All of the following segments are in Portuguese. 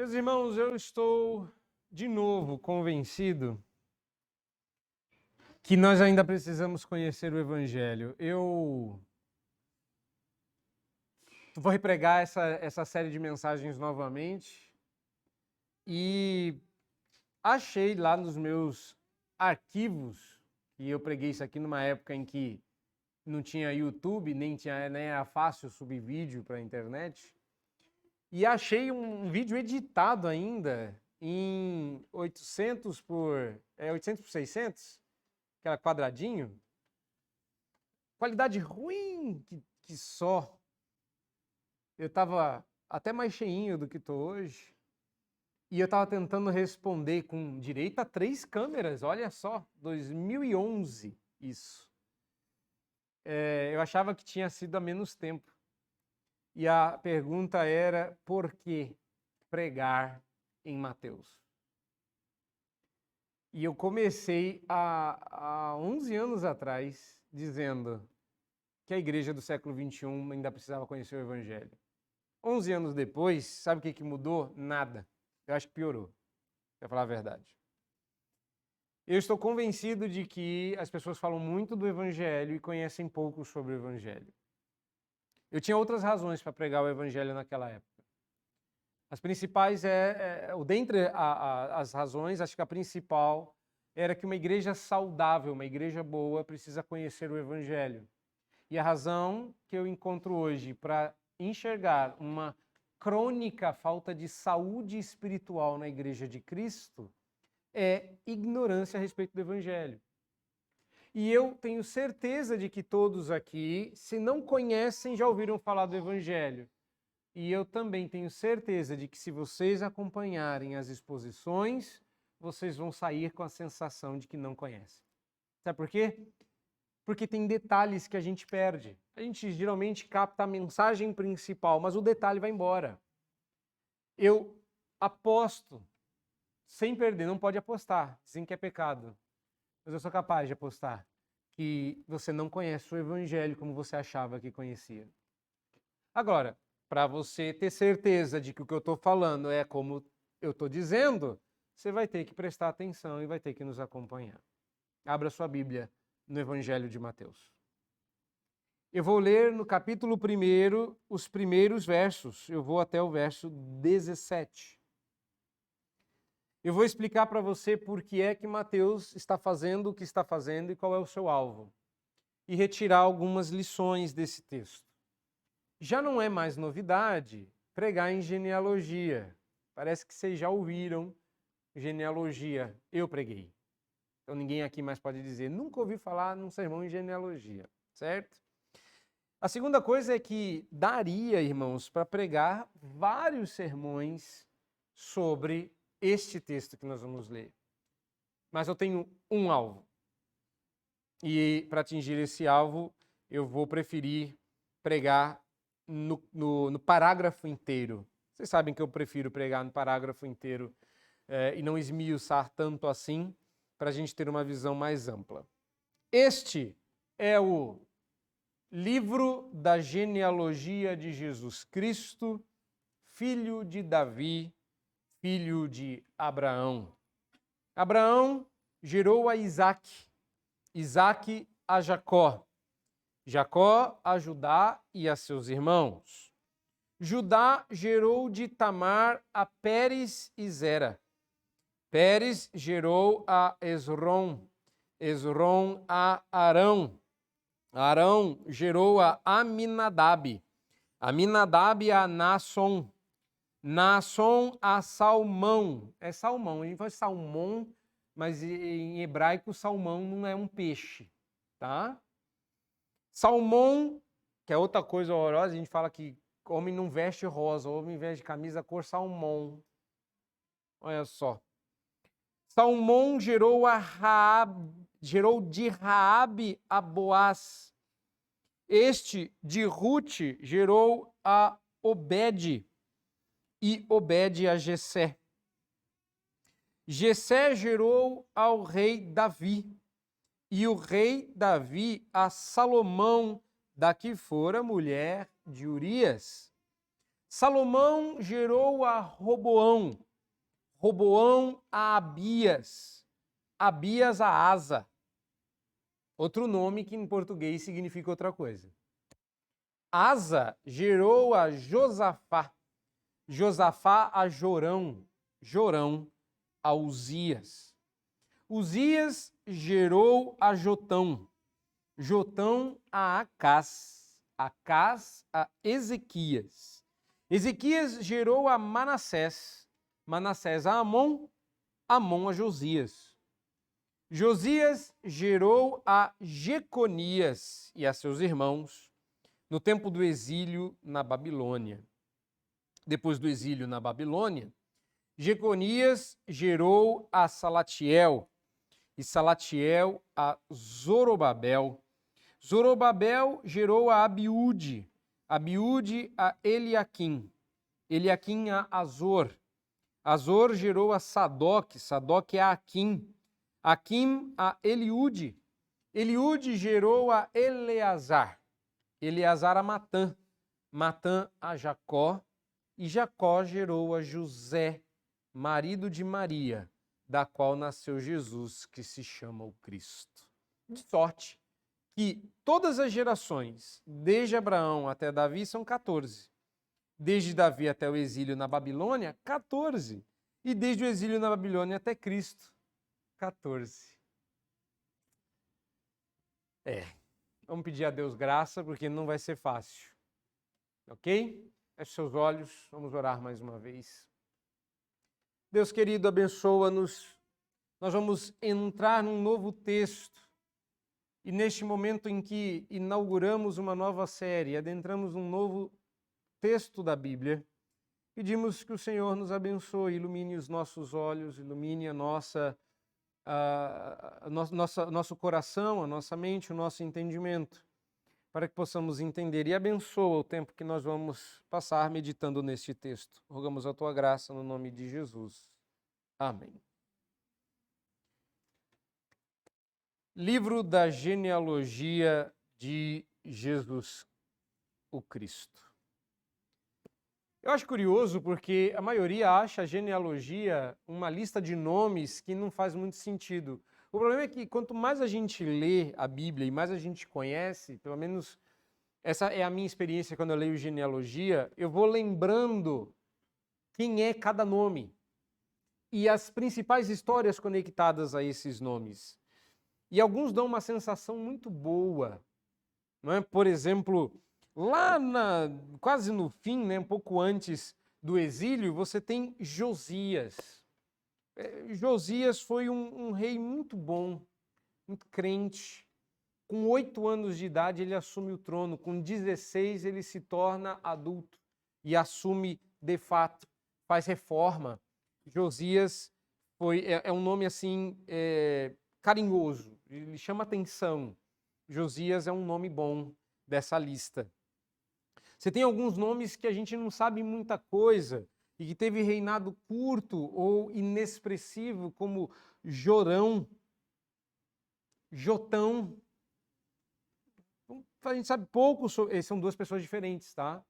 Meus irmãos, eu estou de novo convencido que nós ainda precisamos conhecer o Evangelho. Eu vou repregar essa série de mensagens novamente e achei lá nos meus arquivos, e eu preguei isso aqui numa época em que não tinha YouTube, nem era fácil subir vídeo para a internet, e achei um vídeo editado ainda em 800 por 600, aquela quadradinho, qualidade ruim que só. Eu estava até mais cheinho do que estou hoje, e eu estava tentando responder com direito a 3 câmeras, olha só, 2011 isso. Eu achava que tinha sido há menos tempo. E a pergunta era, por que pregar em Mateus? E eu comecei há 11 anos atrás dizendo que a igreja do século XXI ainda precisava conhecer o Evangelho. 11 anos depois, sabe o que mudou? Nada. Eu acho que piorou, para falar a verdade. Eu estou convencido de que as pessoas falam muito do Evangelho e conhecem pouco sobre o Evangelho. Eu tinha outras razões para pregar o Evangelho naquela época. As principais dentre as razões, acho que a principal era que uma igreja saudável, uma igreja boa, precisa conhecer o Evangelho. E a razão que eu encontro hoje para enxergar uma crônica falta de saúde espiritual na igreja de Cristo é ignorância a respeito do Evangelho. E eu tenho certeza de que todos aqui, se não conhecem, já ouviram falar do Evangelho. E eu também tenho certeza de que se vocês acompanharem as exposições, vocês vão sair com a sensação de que não conhecem. Sabe por quê? Porque tem detalhes que a gente perde. A gente geralmente capta a mensagem principal, mas o detalhe vai embora. Eu aposto, sem perder, não pode apostar, dizem que é pecado. Mas eu sou capaz de apostar que você não conhece o Evangelho como você achava que conhecia. Agora, para você ter certeza de que o que eu estou falando é como eu estou dizendo, você vai ter que prestar atenção e vai ter que nos acompanhar. Abra sua Bíblia no Evangelho de Mateus. Eu vou ler no capítulo 1 os primeiros versos. Eu vou até o verso 17. Eu vou explicar para você por que é que Mateus está fazendo o que está fazendo e qual é o seu alvo. E retirar algumas lições desse texto. Já não é mais novidade pregar em genealogia. Parece que vocês já ouviram genealogia. Eu preguei. Então ninguém aqui mais pode dizer, nunca ouvi falar num sermão em genealogia, certo? A segunda coisa é que daria, irmãos, para pregar vários sermões sobre este texto que nós vamos ler. Mas eu tenho um alvo. E para atingir esse alvo, eu vou preferir pregar no parágrafo inteiro. Vocês sabem que eu prefiro pregar no parágrafo inteiro e não esmiuçar tanto assim, para a gente ter uma visão mais ampla. Este é o livro da genealogia de Jesus Cristo, filho de Davi, filho de Abraão. Abraão gerou a Isaque, Isaque a Jacó, Jacó a Judá e a seus irmãos. Judá gerou de Tamar a Pérez e Zera. Pérez gerou a Esrom, Esrom a Arão. Arão gerou a Aminadab, Aminadab a Naasson, Naasson a Salmão. É Salmão, a gente fala salmão, mas em hebraico salmão não é um peixe, tá? Salmão, que é outra coisa horrorosa, a gente fala que homem não veste rosa, homem veste camisa cor salmão. Olha só. Salmão gerou a Raab, gerou de Raabe a Boaz. Este de Ruth gerou a Obed e Obed a Jessé. Jessé gerou ao rei Davi e o rei Davi a Salomão, da que fora mulher de Urias. Salomão gerou a Roboão, Roboão a Abias, Abias a Asa. Outro nome que em português significa outra coisa. Asa gerou a Josafá, Josafá a Jorão, Jorão a Uzias. Uzias gerou a Jotão, Jotão a Acás, Acás a Ezequias. Ezequias gerou a Manassés, Manassés a Amon, Amon a Josias. Josias gerou a Jeconias e a seus irmãos no tempo do exílio na Babilônia. Depois do exílio na Babilônia, Jeconias gerou a Salatiel e Salatiel a Zorobabel. Zorobabel gerou a Abiúde, Abiúde a Eliaquim, Eliaquim a Azor. Azor gerou a Sadoc, Sadoc a Aquim, Aquim a Eliúde, Eliúde gerou a Eleazar, Eleazar a Matã, Matã a Jacó, e Jacó gerou a José, marido de Maria, da qual nasceu Jesus, que se chama o Cristo. De sorte que todas as gerações, desde Abraão até Davi, são 14. Desde Davi até o exílio na Babilônia, 14. E desde o exílio na Babilônia até Cristo, 14. Vamos pedir a Deus graça, porque não vai ser fácil. Ok? Feche seus olhos, vamos orar mais uma vez. Deus querido, abençoa-nos. Nós vamos entrar num novo texto. E neste momento em que inauguramos uma nova série, adentramos um novo texto da Bíblia, pedimos que o Senhor nos abençoe, ilumine os nossos olhos, ilumine a nosso coração, a nossa mente, o nosso entendimento, para que possamos entender, e abençoa o tempo que nós vamos passar meditando neste texto. Rogamos a tua graça no nome de Jesus. Amém. Livro da genealogia de Jesus, o Cristo. Eu acho curioso porque a maioria acha a genealogia uma lista de nomes que não faz muito sentido. O problema é que quanto mais a gente lê a Bíblia e mais a gente conhece, pelo menos essa é a minha experiência quando eu leio genealogia, eu vou lembrando quem é cada nome e as principais histórias conectadas a esses nomes. E alguns dão uma sensação muito boa, não é? Por exemplo, lá quase no fim, né, um pouco antes do exílio, você tem Josias. Josias foi um rei muito bom, muito crente. Com 8 anos de idade ele assume o trono, com 16 ele se torna adulto e assume de fato, faz reforma. Josias é um nome assim carinhoso, ele chama atenção. Josias é um nome bom dessa lista. Você tem alguns nomes que a gente não sabe muita coisa e que teve reinado curto ou inexpressivo, como Jorão, Jotão. A gente sabe pouco sobre... São duas pessoas diferentes, tá?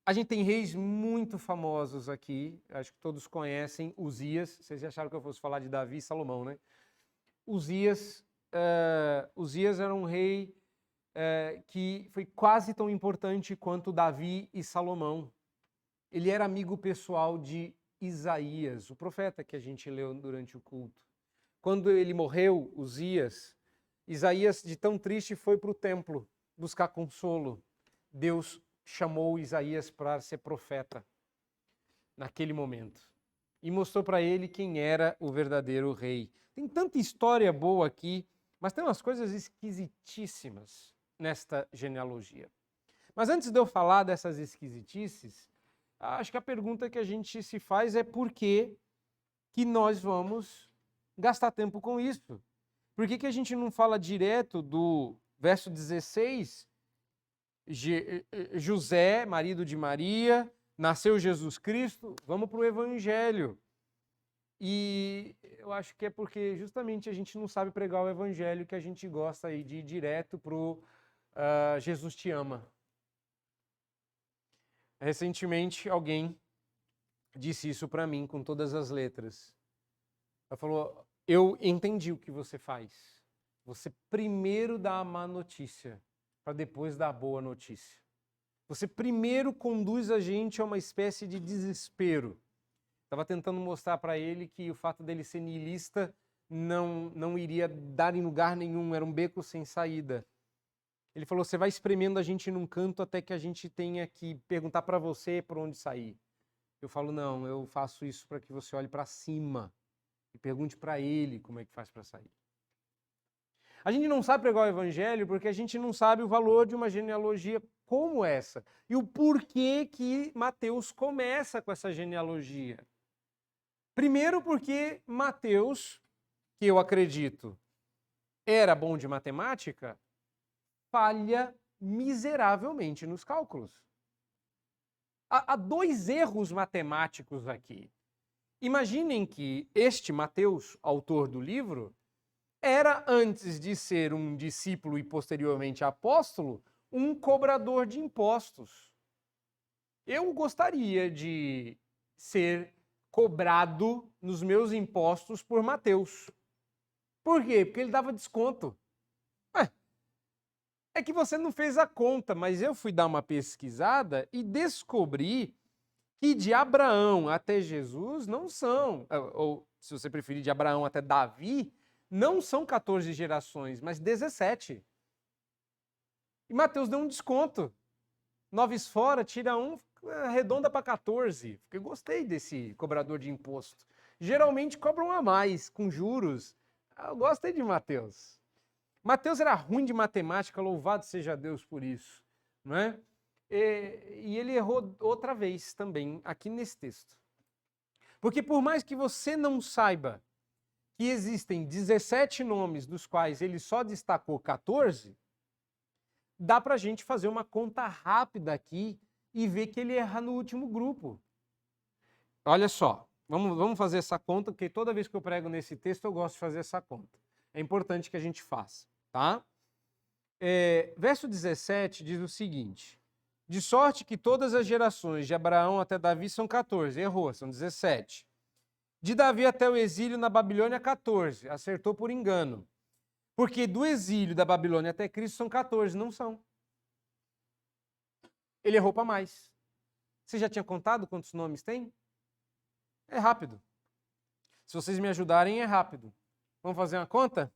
A gente tem reis muito famosos aqui, acho que todos conhecem. Uzias, vocês acharam que eu fosse falar de Davi e Salomão, né? Uzias era um rei que foi quase tão importante quanto Davi e Salomão. Ele era amigo pessoal de Isaías, o profeta que a gente leu durante o culto. Quando ele morreu, Uzias, Isaías, de tão triste, foi para o templo buscar consolo. Deus chamou Isaías para ser profeta naquele momento e mostrou para ele quem era o verdadeiro rei. Tem tanta história boa aqui, mas tem umas coisas esquisitíssimas nesta genealogia. Mas antes de eu falar dessas esquisitices, acho que a pergunta que a gente se faz é por que nós vamos gastar tempo com isso? Por que a gente não fala direto do verso 16, José, marido de Maria, nasceu Jesus Cristo, vamos para o Evangelho. E eu acho que é porque justamente a gente não sabe pregar o Evangelho que a gente gosta aí de ir direto para o Jesus te ama. Recentemente, alguém disse isso para mim com todas as letras. Ela falou, eu entendi o que você faz. Você primeiro dá a má notícia, para depois dar a boa notícia. Você primeiro conduz a gente a uma espécie de desespero. Estava tentando mostrar para ele que o fato dele ser niilista não iria dar em lugar nenhum, era um beco sem saída. Ele falou, você vai espremendo a gente num canto até que a gente tenha que perguntar para você por onde sair. Eu falo, não, eu faço isso para que você olhe para cima e pergunte para ele como é que faz para sair. A gente não sabe pregar o evangelho porque a gente não sabe o valor de uma genealogia como essa e o porquê que Mateus começa com essa genealogia. Primeiro porque Mateus, que eu acredito era bom de matemática, falha miseravelmente nos cálculos. Há dois erros matemáticos aqui. Imaginem que este Mateus, autor do livro, era, antes de ser um discípulo e posteriormente apóstolo, um cobrador de impostos. Eu gostaria de ser cobrado nos meus impostos por Mateus. Por quê? Porque ele dava desconto. É que você não fez a conta, mas eu fui dar uma pesquisada e descobri que de Abraão até Jesus não são, ou se você preferir, de Abraão até Davi, não são 14 gerações, mas 17. E Mateus deu um desconto. 9 fora, tira 1, arredonda para 14. Porque eu gostei desse cobrador de imposto. Geralmente cobram a mais, com juros. Eu gostei de Mateus. Mateus era ruim de matemática, louvado seja Deus por isso, não é? E ele errou outra vez também, aqui nesse texto. Porque por mais que você não saiba que existem 17 nomes dos quais ele só destacou 14, dá para a gente fazer uma conta rápida aqui e ver que ele erra no último grupo. Olha só, vamos fazer essa conta, porque toda vez que eu prego nesse texto eu gosto de fazer essa conta. É importante que a gente faça. Tá? Verso 17 diz o seguinte, de sorte que todas as gerações de Abraão até Davi são 14, errou, são 17. De Davi até o exílio na Babilônia, 14, acertou por engano. Porque do exílio da Babilônia até Cristo são 14, não são. Ele errou para mais. Você já tinha contado quantos nomes tem? É rápido. Se vocês me ajudarem, é rápido. Vamos fazer uma conta?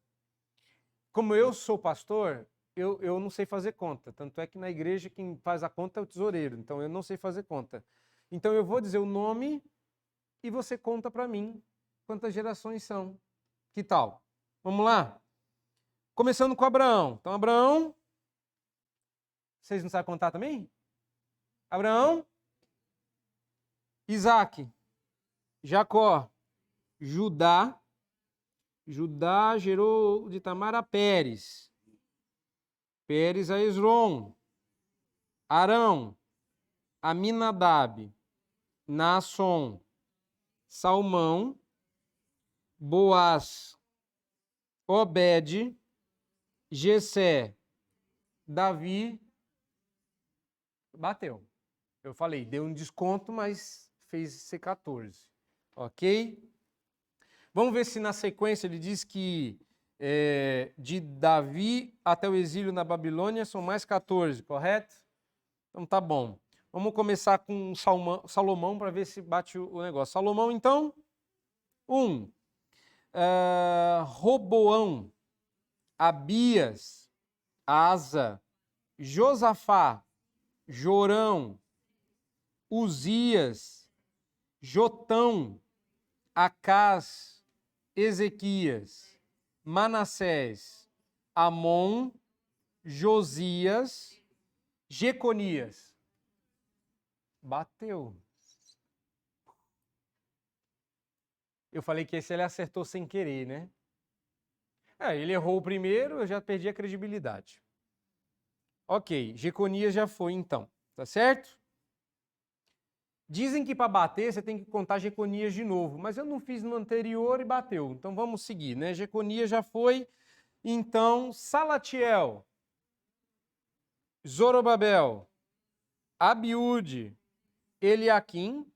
Como eu sou pastor, eu não sei fazer conta. Tanto é que na igreja quem faz a conta é o tesoureiro. Então eu não sei fazer conta. Então eu vou dizer o nome e você conta para mim quantas gerações são. Que tal? Vamos lá? Começando com Abraão. Então Abraão, vocês não sabem contar também? Abraão, Isaac, Jacó, Judá gerou de Tamar a Pérez. Pérez a Esrom, Arão, Aminadab, Naasson, Salmão, Boaz, Obed, Jessé, Davi, bateu. Eu falei, deu um desconto, mas fez ser 14, ok? Vamos ver se na sequência ele diz que de Davi até o exílio na Babilônia são mais 14, correto? Então tá bom. Vamos começar com Salomão para ver se bate o negócio. Salomão, então, 1. Roboão, Abias, Asa, Josafá, Jorão, Uzias, Jotão, Acás, Ezequias, Manassés, Amon, Josias, Jeconias. Bateu. Eu falei que esse ele acertou sem querer, né? Ele errou o primeiro, eu já perdi a credibilidade. Ok, Jeconias já foi então, tá certo? Dizem que para bater você tem que contar Jeconias de novo, mas eu não fiz no anterior e bateu. Então vamos seguir, né? Jeconias já foi. Então, Salatiel, Zorobabel, Abiúde, Eliaquim,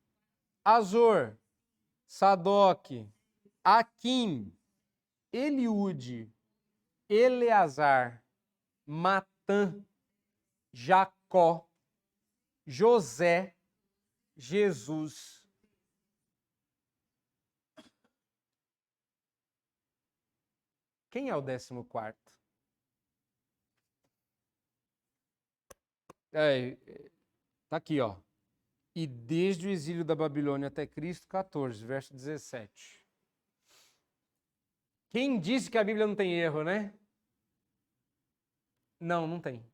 Azor, Sadoc, Aquim, Eliúde, Eleazar, Matã, Jacó, José, Jesus. Quem é o 14º? Tá aqui, ó. E desde o exílio da Babilônia até Cristo, 14, verso 17. Quem disse que a Bíblia não tem erro, né? Não, não tem.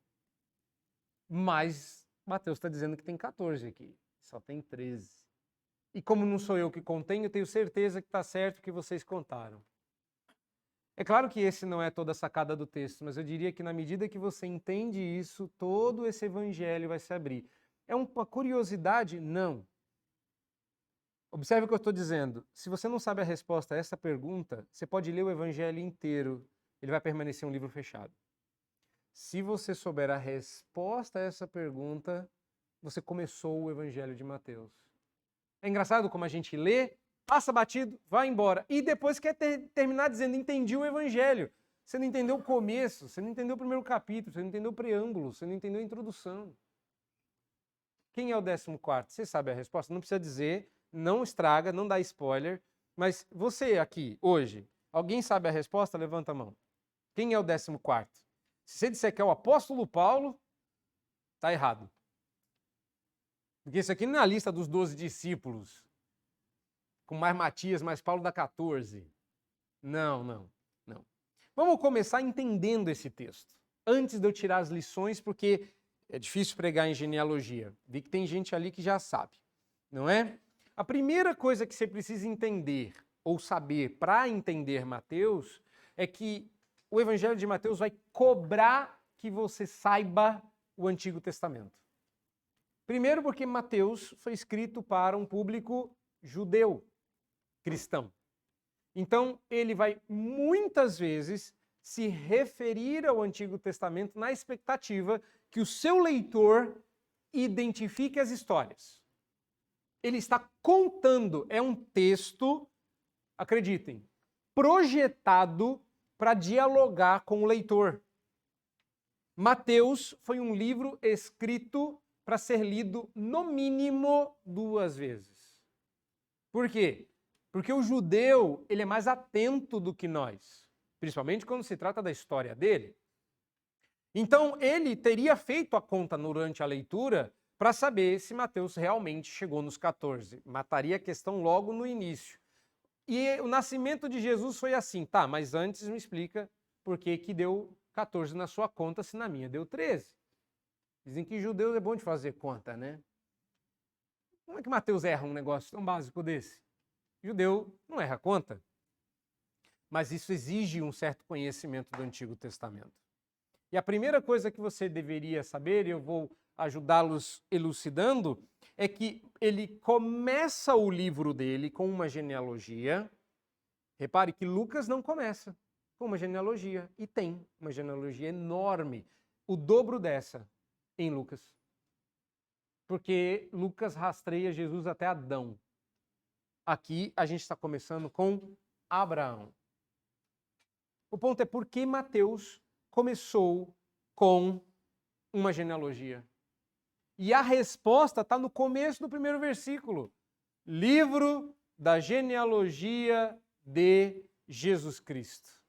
Mas Mateus está dizendo que tem 14 aqui. Só tem 13. E como não sou eu que contenho, eu tenho certeza que está certo o que vocês contaram. É claro que esse não é toda a sacada do texto, mas eu diria que na medida que você entende isso, todo esse evangelho vai se abrir. É uma curiosidade? Não. Observe o que eu estou dizendo. Se você não sabe a resposta a essa pergunta, você pode ler o evangelho inteiro. Ele vai permanecer um livro fechado. Se você souber a resposta a essa pergunta, você começou o evangelho de Mateus. É engraçado como a gente lê, passa batido, vai embora. E depois quer terminar dizendo, entendi o evangelho. Você não entendeu o começo, você não entendeu o primeiro capítulo, você não entendeu o preâmbulo, você não entendeu a introdução. Quem é o 14º? Você sabe a resposta? Não precisa dizer, não estraga, não dá spoiler. Mas você aqui, hoje, alguém sabe a resposta? Levanta a mão. Quem é o 14º? Se você disser que é o apóstolo Paulo, está errado. Porque isso aqui não é a lista dos 12 discípulos, com mais Matias, mais Paulo dá 14. Não. Vamos começar entendendo esse texto, antes de eu tirar as lições, porque é difícil pregar em genealogia. Vi que tem gente ali que já sabe, não é? A primeira coisa que você precisa entender, ou saber para entender Mateus, é que o Evangelho de Mateus vai cobrar que você saiba o Antigo Testamento. Primeiro porque Mateus foi escrito para um público judeu, cristão. Então, ele vai muitas vezes se referir ao Antigo Testamento na expectativa que o seu leitor identifique as histórias. Ele está contando, é um texto, acreditem, projetado para dialogar com o leitor. Mateus foi um livro escrito para ser lido no mínimo 2 vezes. Por quê? Porque o judeu, ele é mais atento do que nós, principalmente quando se trata da história dele. Então, ele teria feito a conta durante a leitura para saber se Mateus realmente chegou nos 14. Mataria a questão logo no início. E o nascimento de Jesus foi assim, tá, mas antes me explica por que deu 14 na sua conta se na minha deu 13. Dizem que judeus é bom de fazer conta, né? Como é que Mateus erra um negócio tão básico desse? Judeu não erra conta. Mas isso exige um certo conhecimento do Antigo Testamento. E a primeira coisa que você deveria saber, e eu vou ajudá-los elucidando, é que ele começa o livro dele com uma genealogia. Repare que Lucas não começa com uma genealogia, e tem uma genealogia enorme, o dobro dessa em Lucas. Porque Lucas rastreia Jesus até Adão. Aqui a gente está começando com Abraão. O ponto é por que Mateus começou com uma genealogia. E a resposta está no começo do primeiro versículo. Livro da genealogia de Jesus Cristo.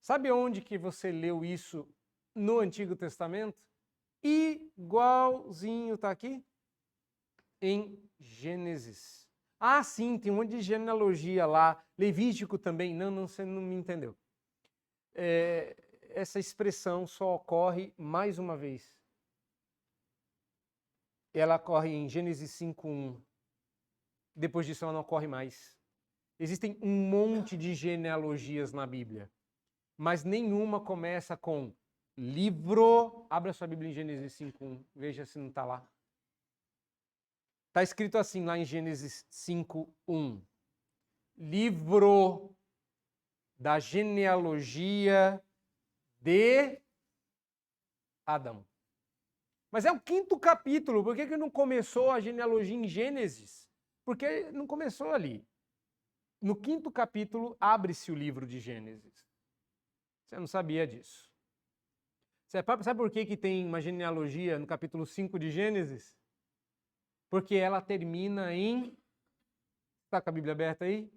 Sabe onde que você leu isso no Antigo Testamento? Igualzinho, está aqui? Em Gênesis. Ah, sim, tem um monte de genealogia lá. Levítico também. Não, você não me entendeu. Essa expressão só ocorre mais uma vez. Ela ocorre em Gênesis 5:1. Depois disso ela não ocorre mais. Existem um monte de genealogias na Bíblia, mas nenhuma começa com livro. Abra sua Bíblia em Gênesis 5:1, veja se não está lá. Está escrito assim lá em Gênesis 5:1. Livro da genealogia de Adão. Mas é o 5º capítulo. Por que não começou a genealogia em Gênesis? Porque não começou ali. No 5º capítulo, abre-se o livro de Gênesis. Você não sabia disso. Sabe por que tem uma genealogia no capítulo 5 de Gênesis? Porque ela termina em... Está com a Bíblia aberta aí?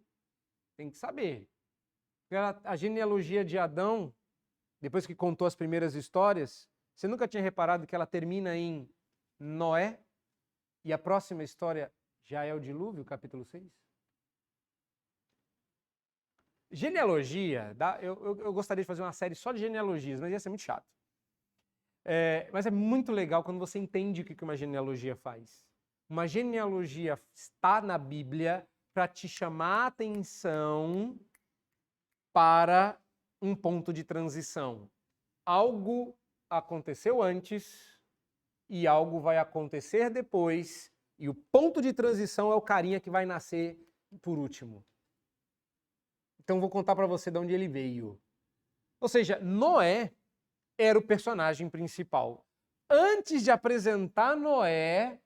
Tem que saber. A genealogia de Adão, depois que contou as primeiras histórias, você nunca tinha reparado que ela termina em Noé? E a próxima história já é o dilúvio, capítulo 6? Genealogia, eu gostaria de fazer uma série só de genealogias, mas ia ser muito chato. Mas é muito legal quando você entende o que uma genealogia faz. Uma genealogia está na Bíblia para te chamar a atenção para um ponto de transição. Algo aconteceu antes e algo vai acontecer depois, e o ponto de transição é o carinha que vai nascer por último. Então vou contar para você de onde ele veio. Ou seja, Noé era o personagem principal. Antes de apresentar Noé,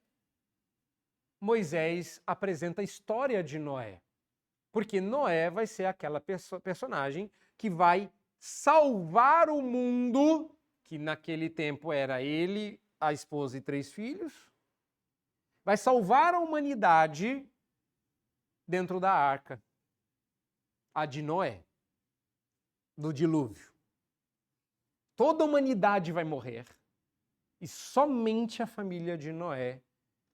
Moisés apresenta a história de Noé. Porque Noé vai ser aquela personagem que vai salvar o mundo, que naquele tempo era ele, a esposa e 3 filhos. Vai salvar a humanidade dentro da arca, a de Noé, do dilúvio. Toda a humanidade vai morrer e somente a família de Noé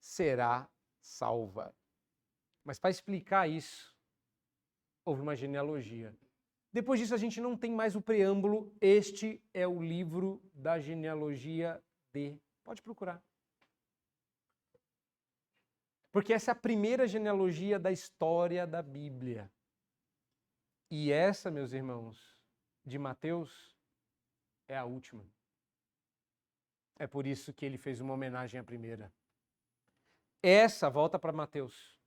será salva. Mas para explicar isso, houve uma genealogia. Depois disso a gente não tem mais o preâmbulo. Este é o livro da genealogia de... Pode procurar. Porque essa é a primeira genealogia da história da Bíblia. E essa, meus irmãos, de Mateus, é a última. É por isso que ele fez uma homenagem à primeira. Essa, volta para Mateus.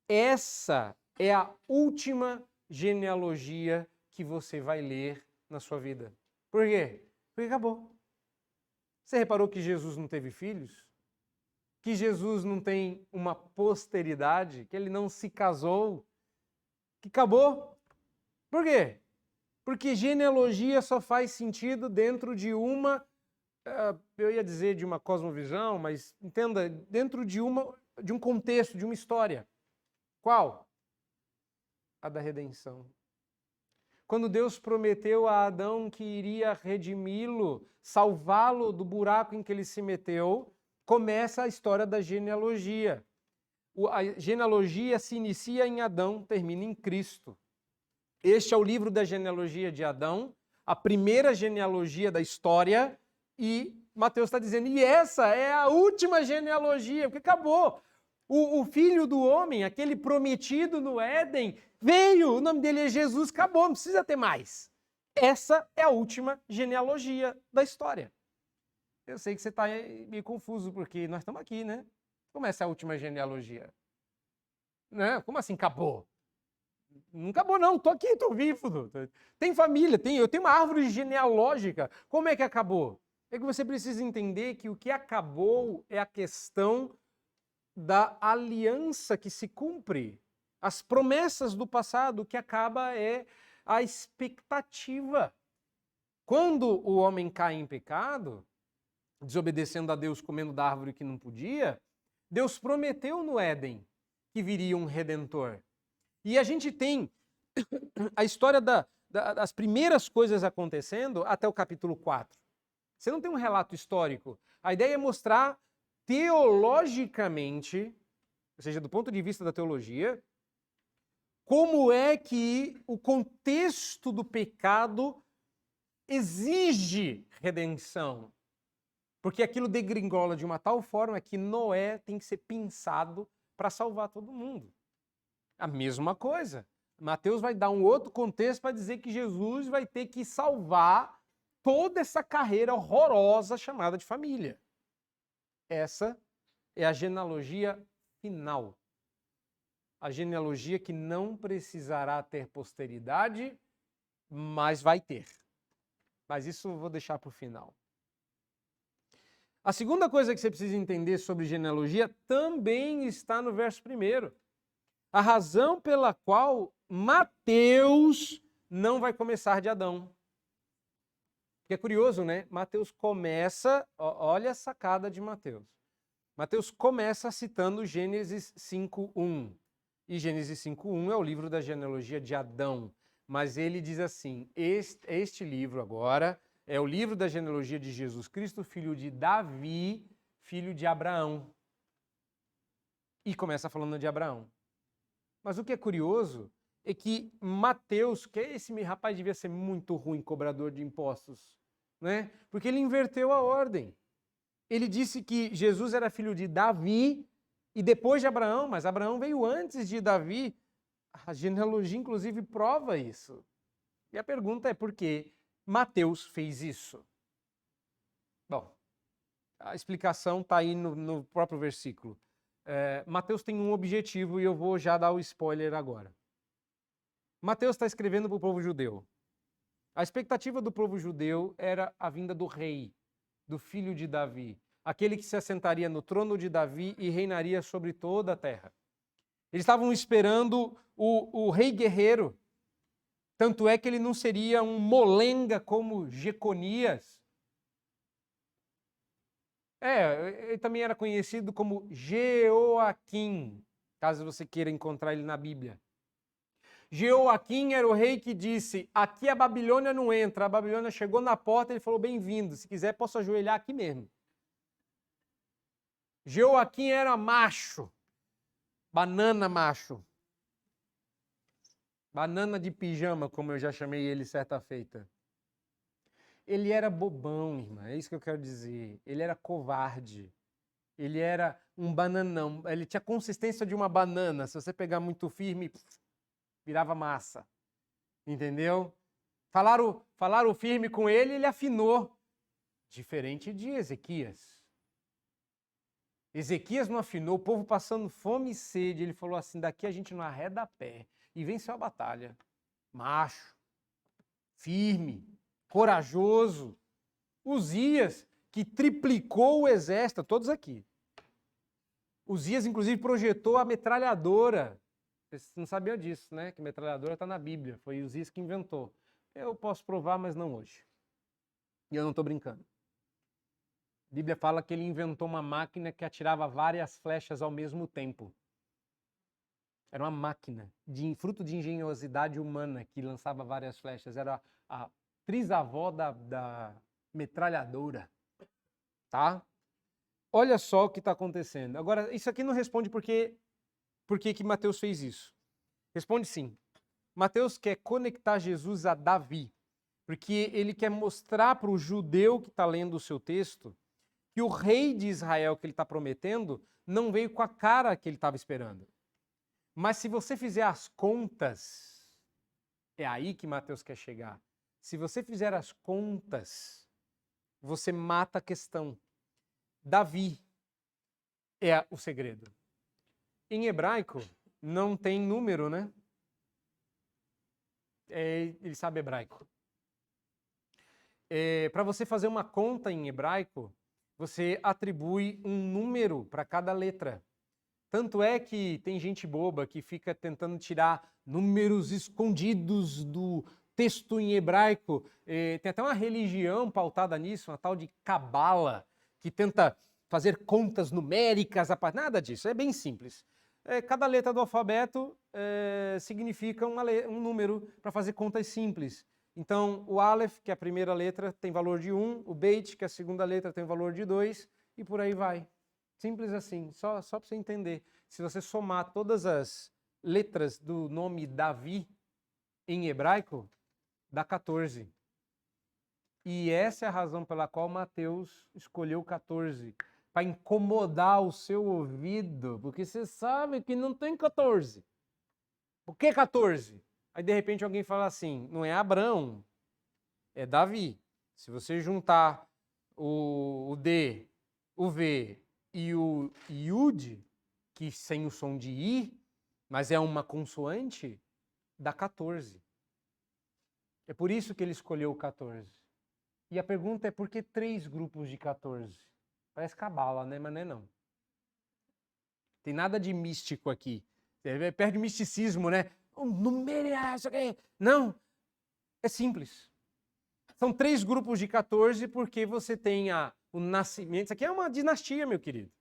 Essa é a última genealogia que você vai ler na sua vida. Por quê? Porque acabou. Você reparou que Jesus não teve filhos? Que Jesus não tem uma posteridade? Que ele não se casou? Que acabou? Por quê? Porque genealogia só faz sentido dentro de uma, eu ia dizer de uma cosmovisão, mas entenda, dentro de um contexto, de uma história. Qual? A da redenção. Quando Deus prometeu a Adão que iria redimi-lo, salvá-lo do buraco em que ele se meteu, começa a história da genealogia. A genealogia se inicia em Adão, termina em Cristo. Este é o livro da genealogia de Adão, a primeira genealogia da história, e Mateus está dizendo, e essa é a última genealogia, porque acabou. O filho do homem, aquele prometido no Éden, veio, o nome dele é Jesus, acabou, não precisa ter mais. Essa é a última genealogia da história. Eu sei que você está meio confuso, porque nós estamos aqui, né? Como essa é a última genealogia? Né? Como assim acabou? Não acabou não, estou aqui, estou vivo. Tem família, eu tenho uma árvore genealógica. Como é que acabou? É que você precisa entender que o que acabou é a questão da aliança que se cumpre. As promessas do passado, o que acaba é a expectativa. Quando o homem cai em pecado, desobedecendo a Deus, comendo da árvore que não podia, Deus prometeu no Éden que viria um redentor. E a gente tem a história das primeiras coisas acontecendo até o capítulo 4. Você não tem um relato histórico. A ideia é mostrar teologicamente, ou seja, do ponto de vista da teologia, como é que o contexto do pecado exige redenção. Porque aquilo degringola de uma tal forma que Noé tem que ser pensado para salvar todo mundo. A mesma coisa. Mateus vai dar um outro contexto para dizer que Jesus vai ter que salvar toda essa carreira horrorosa chamada de família. Essa é a genealogia final. A genealogia que não precisará ter posteridade, mas vai ter. Mas isso eu vou deixar para o final. A segunda coisa que você precisa entender sobre genealogia também está no verso 1. A razão pela qual Mateus não vai começar de Adão. Que é curioso, né? Mateus começa, olha a sacada de Mateus. Mateus começa citando Gênesis 5:1. E Gênesis 5:1 é o livro da genealogia de Adão. Mas ele diz assim, este livro agora é o livro da genealogia de Jesus Cristo, filho de Davi, filho de Abraão. E começa falando de Abraão. Mas o que é curioso é que Mateus, que esse rapaz devia ser muito ruim cobrador de impostos, né? Porque ele inverteu a ordem. Ele disse que Jesus era filho de Davi e depois de Abraão, mas Abraão veio antes de Davi. A genealogia, inclusive, prova isso. E a pergunta é por que Mateus fez isso? Bom, a explicação está aí no próprio versículo. Mateus tem um objetivo e eu vou já dar o spoiler agora. Mateus está escrevendo para o povo judeu. A expectativa do povo judeu era a vinda do rei, do filho de Davi, aquele que se assentaria no trono de Davi e reinaria sobre toda a terra. Eles estavam esperando o rei guerreiro, tanto é que ele não seria um molenga como Jeconias. Ele também era conhecido como Jeoaquim, caso você queira encontrar ele na Bíblia. Jeoaquim era o rei que disse, aqui a Babilônia não entra. A Babilônia chegou na porta e ele falou, bem-vindo, se quiser posso ajoelhar aqui mesmo. Jeoaquim era macho, banana macho. Banana de pijama, como eu já chamei ele certa feita. Ele era bobão, irmã, é isso que eu quero dizer. Ele era covarde. Ele era um bananão. Ele tinha a consistência de uma banana. Se você pegar muito firme, virava massa. Entendeu? Falaram firme com ele, ele afinou. Diferente de Ezequias. Ezequias não afinou, o povo passando fome e sede. Ele falou assim, daqui a gente não arreda pé. E venceu a batalha. Macho, firme, corajoso. Uzias, que triplicou o exército, todos aqui. Uzias, inclusive, projetou a metralhadora. Vocês não sabiam disso, né? Que metralhadora está na Bíblia. Foi Uzias que inventou. Eu posso provar, mas não hoje. E eu não estou brincando. A Bíblia fala que ele inventou uma máquina que atirava várias flechas ao mesmo tempo. Era uma máquina, fruto de engenhosidade humana, que lançava várias flechas. Era a trisavó da metralhadora. Tá? Olha só o que está acontecendo. Agora, isso aqui não responde por que Mateus fez isso. Responde sim. Mateus quer conectar Jesus a Davi, porque ele quer mostrar para o judeu que está lendo o seu texto que o rei de Israel que ele está prometendo não veio com a cara que ele estava esperando. Mas se você fizer as contas, é aí que Mateus quer chegar. Se você fizer as contas, você mata a questão. Davi é o segredo. Em hebraico, não tem número, né? Ele sabe hebraico. Para você fazer uma conta em hebraico, você atribui um número para cada letra. Tanto é que tem gente boba que fica tentando tirar números escondidos do texto em hebraico. Tem até uma religião pautada nisso, uma tal de cabala, que tenta fazer contas numéricas. Nada disso, é bem simples. Cada letra do alfabeto significa um número para fazer contas simples. Então, o Aleph, que é a primeira letra, tem valor de 1, o Beit, que é a segunda letra, tem valor de 2, e por aí vai. Simples assim, só para você entender. Se você somar todas as letras do nome Davi em hebraico, dá 14. E essa é a razão pela qual Mateus escolheu 14, para incomodar o seu ouvido, porque você sabe que não tem 14. Por que 14? Aí de repente alguém fala assim, não é Abrão, é Davi. Se você juntar o D, o V e o Yud, que sem o som de I, mas é uma consoante, dá 14. É por isso que ele escolheu 14. E a pergunta é por que 3 grupos de 14? Parece cabala, né? Mas não é não. Tem nada de místico aqui. Perde o misticismo, né? Não, é simples. São 3 grupos de 14 porque você tem o nascimento. Isso aqui é uma dinastia, meu querido.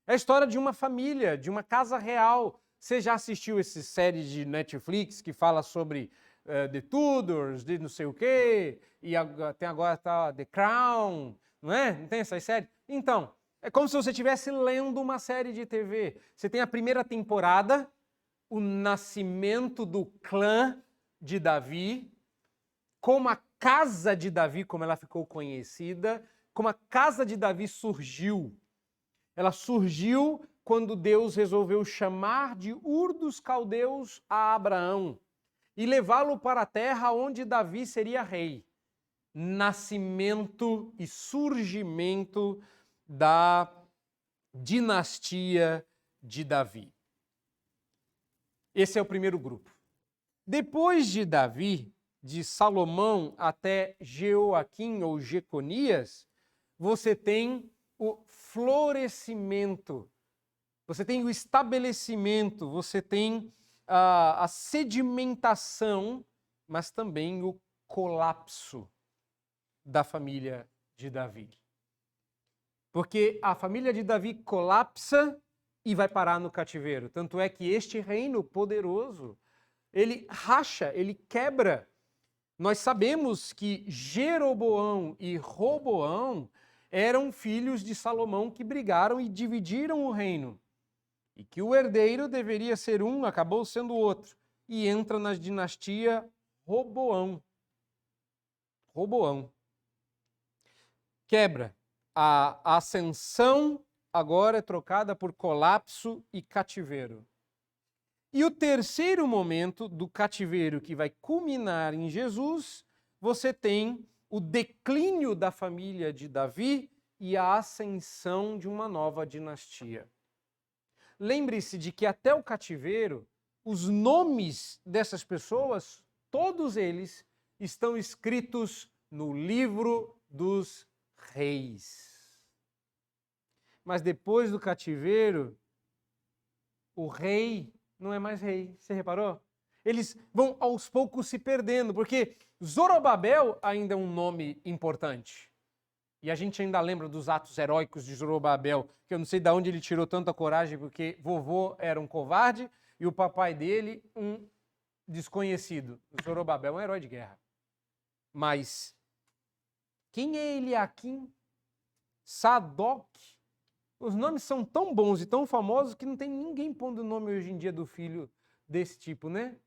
É a história de uma família, de uma casa real. Você já assistiu essa série de Netflix que fala sobre The Tudors, de não sei o quê, e tem agora tá The Crown, não é? Não tem essas séries? Então, é como se você estivesse lendo uma série de TV. Você tem a primeira temporada, o nascimento do clã de Davi, como a casa de Davi, como ela ficou conhecida, como a casa de Davi surgiu. Ela surgiu quando Deus resolveu chamar de Ur dos Caldeus a Abraão e levá-lo para a terra onde Davi seria rei. Nascimento e surgimento da dinastia de Davi. Esse é o primeiro grupo. Depois de Davi, de Salomão até Jeoaquim ou Jeconias, você tem o florescimento, você tem o estabelecimento, você tem a sedimentação, mas também o colapso da família de Davi. Porque a família de Davi colapsa e vai parar no cativeiro. Tanto é que este reino poderoso, ele racha, ele quebra. Nós sabemos que Jeroboão e Roboão eram filhos de Salomão que brigaram e dividiram o reino. E que o herdeiro deveria ser um, acabou sendo o outro. E entra na dinastia Roboão. Roboão. Quebra. A ascensão agora é trocada por colapso e cativeiro. E o terceiro momento do cativeiro que vai culminar em Jesus, você tem o declínio da família de Davi e a ascensão de uma nova dinastia. Lembre-se de que até o cativeiro, os nomes dessas pessoas, todos eles, estão escritos no livro dos reis. Mas depois do cativeiro, o rei não é mais rei. Você reparou? Eles vão aos poucos se perdendo, porque Zorobabel ainda é um nome importante. E a gente ainda lembra dos atos heróicos de Zorobabel, que eu não sei de onde ele tirou tanta coragem, porque vovô era um covarde e o papai dele um desconhecido. Zorobabel é um herói de guerra. Mas quem é Eliaquim? Sadoc? Os nomes são tão bons e tão famosos que não tem ninguém pondo o nome hoje em dia do filho desse tipo, né?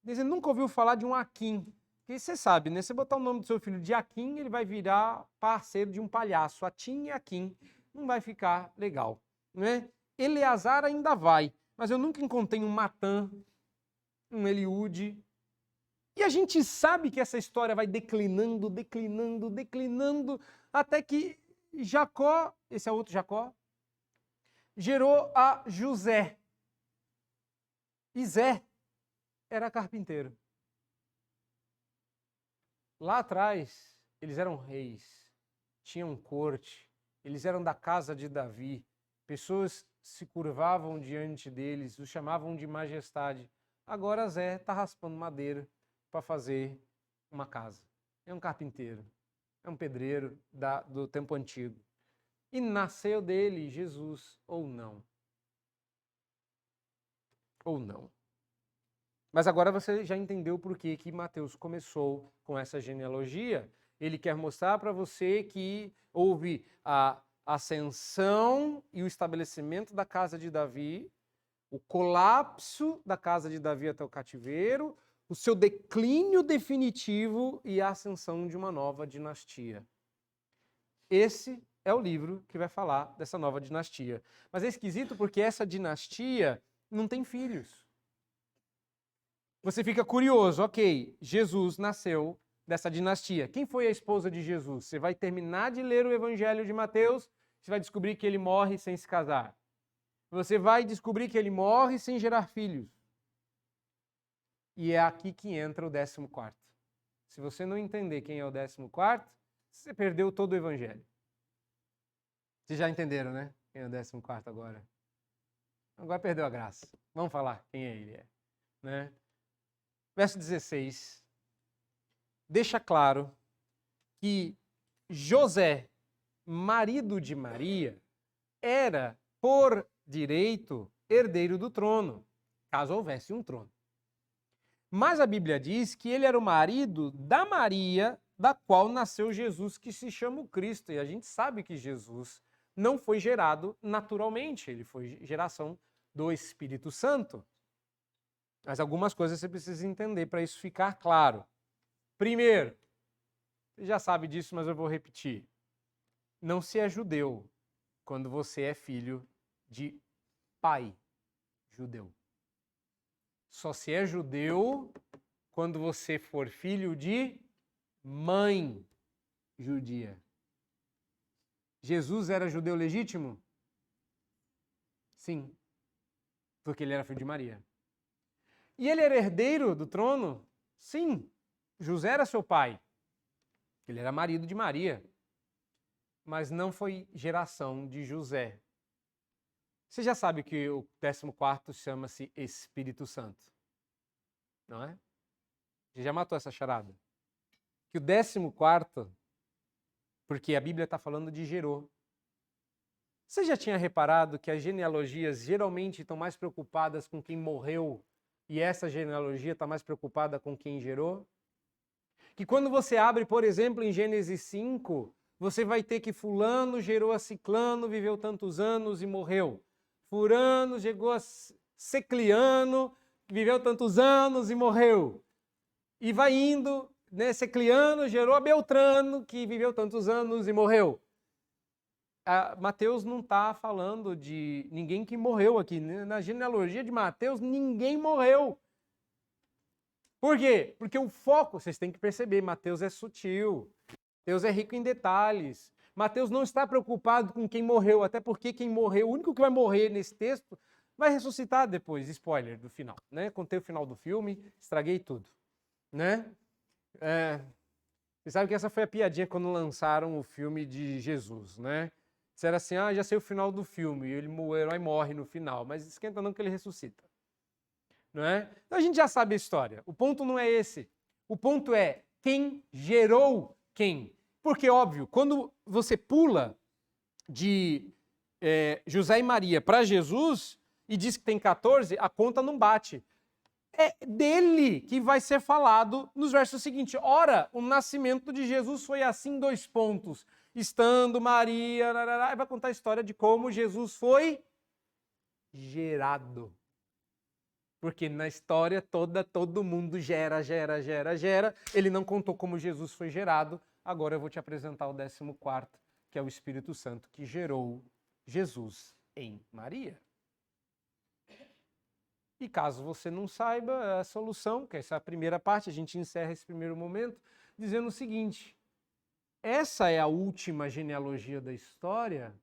Você nunca ouviu falar de um Aquim. Porque você sabe, né? Você botar o nome do seu filho de Aquim, ele vai virar parceiro de um palhaço. Atim e Aquim. Não vai ficar legal, né? Eleazar ainda vai, mas eu nunca encontrei um Matã, um Eliúde. E a gente sabe que essa história vai declinando, declinando, declinando, até que Jacó, esse é outro Jacó, gerou a José. E Zé era carpinteiro. Lá atrás, eles eram reis, tinham corte, eles eram da casa de Davi, pessoas se curvavam diante deles, os chamavam de majestade. Agora Zé está raspando madeira para fazer uma casa. É um carpinteiro, é um pedreiro do tempo antigo. E nasceu dele Jesus, ou não. Ou não. Mas agora você já entendeu por que Mateus começou com essa genealogia. Ele quer mostrar para você que houve a ascensão e o estabelecimento da casa de Davi, o colapso da casa de Davi até o cativeiro, o seu declínio definitivo e a ascensão de uma nova dinastia. Esse é o livro que vai falar dessa nova dinastia. Mas é esquisito porque essa dinastia não tem filhos. Você fica curioso, ok, Jesus nasceu dessa dinastia. Quem foi a esposa de Jesus? Você vai terminar de ler o Evangelho de Mateus, você vai descobrir que ele morre sem se casar. Você vai descobrir que ele morre sem gerar filhos. E é aqui que entra o 14º. Se você não entender quem é o 14º, você perdeu todo o Evangelho. Vocês já entenderam, né? Quem é o 14º agora? Agora perdeu a graça. Vamos falar quem ele é, né? Verso 16. Deixa claro que José, marido de Maria, era, por direito, herdeiro do trono, caso houvesse um trono. Mas a Bíblia diz que ele era o marido da Maria, da qual nasceu Jesus, que se chama o Cristo. E a gente sabe que Jesus não foi gerado naturalmente, ele foi geração do Espírito Santo. Mas algumas coisas você precisa entender para isso ficar claro. Primeiro, você já sabe disso, mas eu vou repetir. Não se é judeu quando você é filho de pai judeu. Só se é judeu quando você for filho de mãe judia. Jesus era judeu legítimo? Sim, porque ele era filho de Maria. E ele era herdeiro do trono? Sim, José era seu pai. Ele era marido de Maria. Mas não foi geração de José. Você já sabe que o 14º chama-se Espírito Santo, não é? Você já matou essa charada? Que o 14º, porque a Bíblia está falando de gerou. Você já tinha reparado que as genealogias geralmente estão mais preocupadas com quem morreu e essa genealogia está mais preocupada com quem gerou? Que quando você abre, por exemplo, em Gênesis 5, você vai ter que fulano gerou a ciclano, viveu tantos anos e morreu. Furano chegou a Secliano, viveu tantos anos e morreu. E vai indo, né? Secliano gerou a Beltrano, que viveu tantos anos e morreu. Mateus não está falando de ninguém que morreu aqui. Na genealogia de Mateus, ninguém morreu. Por quê? Porque o foco, vocês têm que perceber, Mateus é sutil. Mateus é rico em detalhes. Mateus não está preocupado com quem morreu, até porque quem morreu, o único que vai morrer nesse texto, vai ressuscitar depois. Spoiler do final, né? Contei o final do filme, estraguei tudo, né? Você sabe que essa foi a piadinha quando lançaram o filme de Jesus, né? Disseram assim, já sei o final do filme, e o herói morre no final, mas esquenta não que ele ressuscita, não é? Então a gente já sabe a história. O ponto não é esse. O ponto é quem gerou quem. Porque, óbvio, quando você pula de José e Maria para Jesus e diz que tem 14, a conta não bate. É dele que vai ser falado nos versos seguintes. Ora, o nascimento de Jesus foi assim, 2 pontos. Estando Maria, e vai contar a história de como Jesus foi gerado. Porque na história toda, todo mundo gera. Ele não contou como Jesus foi gerado. Agora eu vou te apresentar o 14º, que é o Espírito Santo, que gerou Jesus em Maria. E caso você não saiba a solução, que essa é a primeira parte, a gente encerra esse primeiro momento, dizendo o seguinte: essa é a última genealogia da história,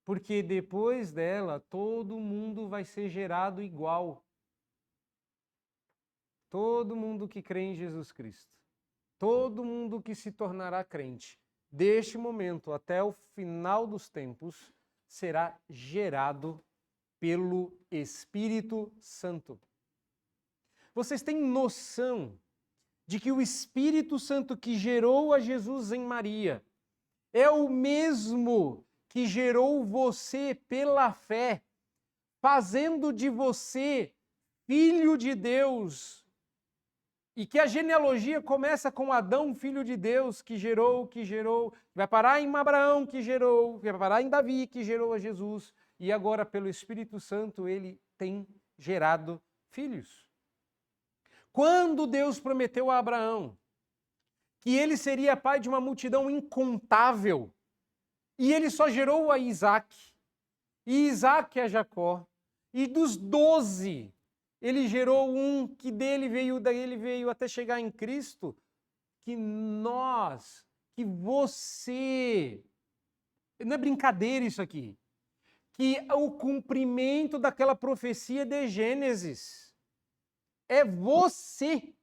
porque depois dela todo mundo vai ser gerado igual. Todo mundo que crê em Jesus Cristo. Todo mundo que se tornará crente, deste momento até o final dos tempos, será gerado pelo Espírito Santo. Vocês têm noção de que o Espírito Santo que gerou a Jesus em Maria é o mesmo que gerou você pela fé, fazendo de você filho de Deus. E que a genealogia começa com Adão, filho de Deus, que gerou, vai parar em Abraão, que gerou, vai parar em Davi, que gerou a Jesus. E agora, pelo Espírito Santo, ele tem gerado filhos. Quando Deus prometeu a Abraão que ele seria pai de uma multidão incontável, e ele só gerou a Isaac, e Isaac a Jacó, e dos 12, ele gerou um que daí ele veio até chegar em Cristo, que você, não é brincadeira isso aqui, que o cumprimento daquela profecia de Gênesis é você.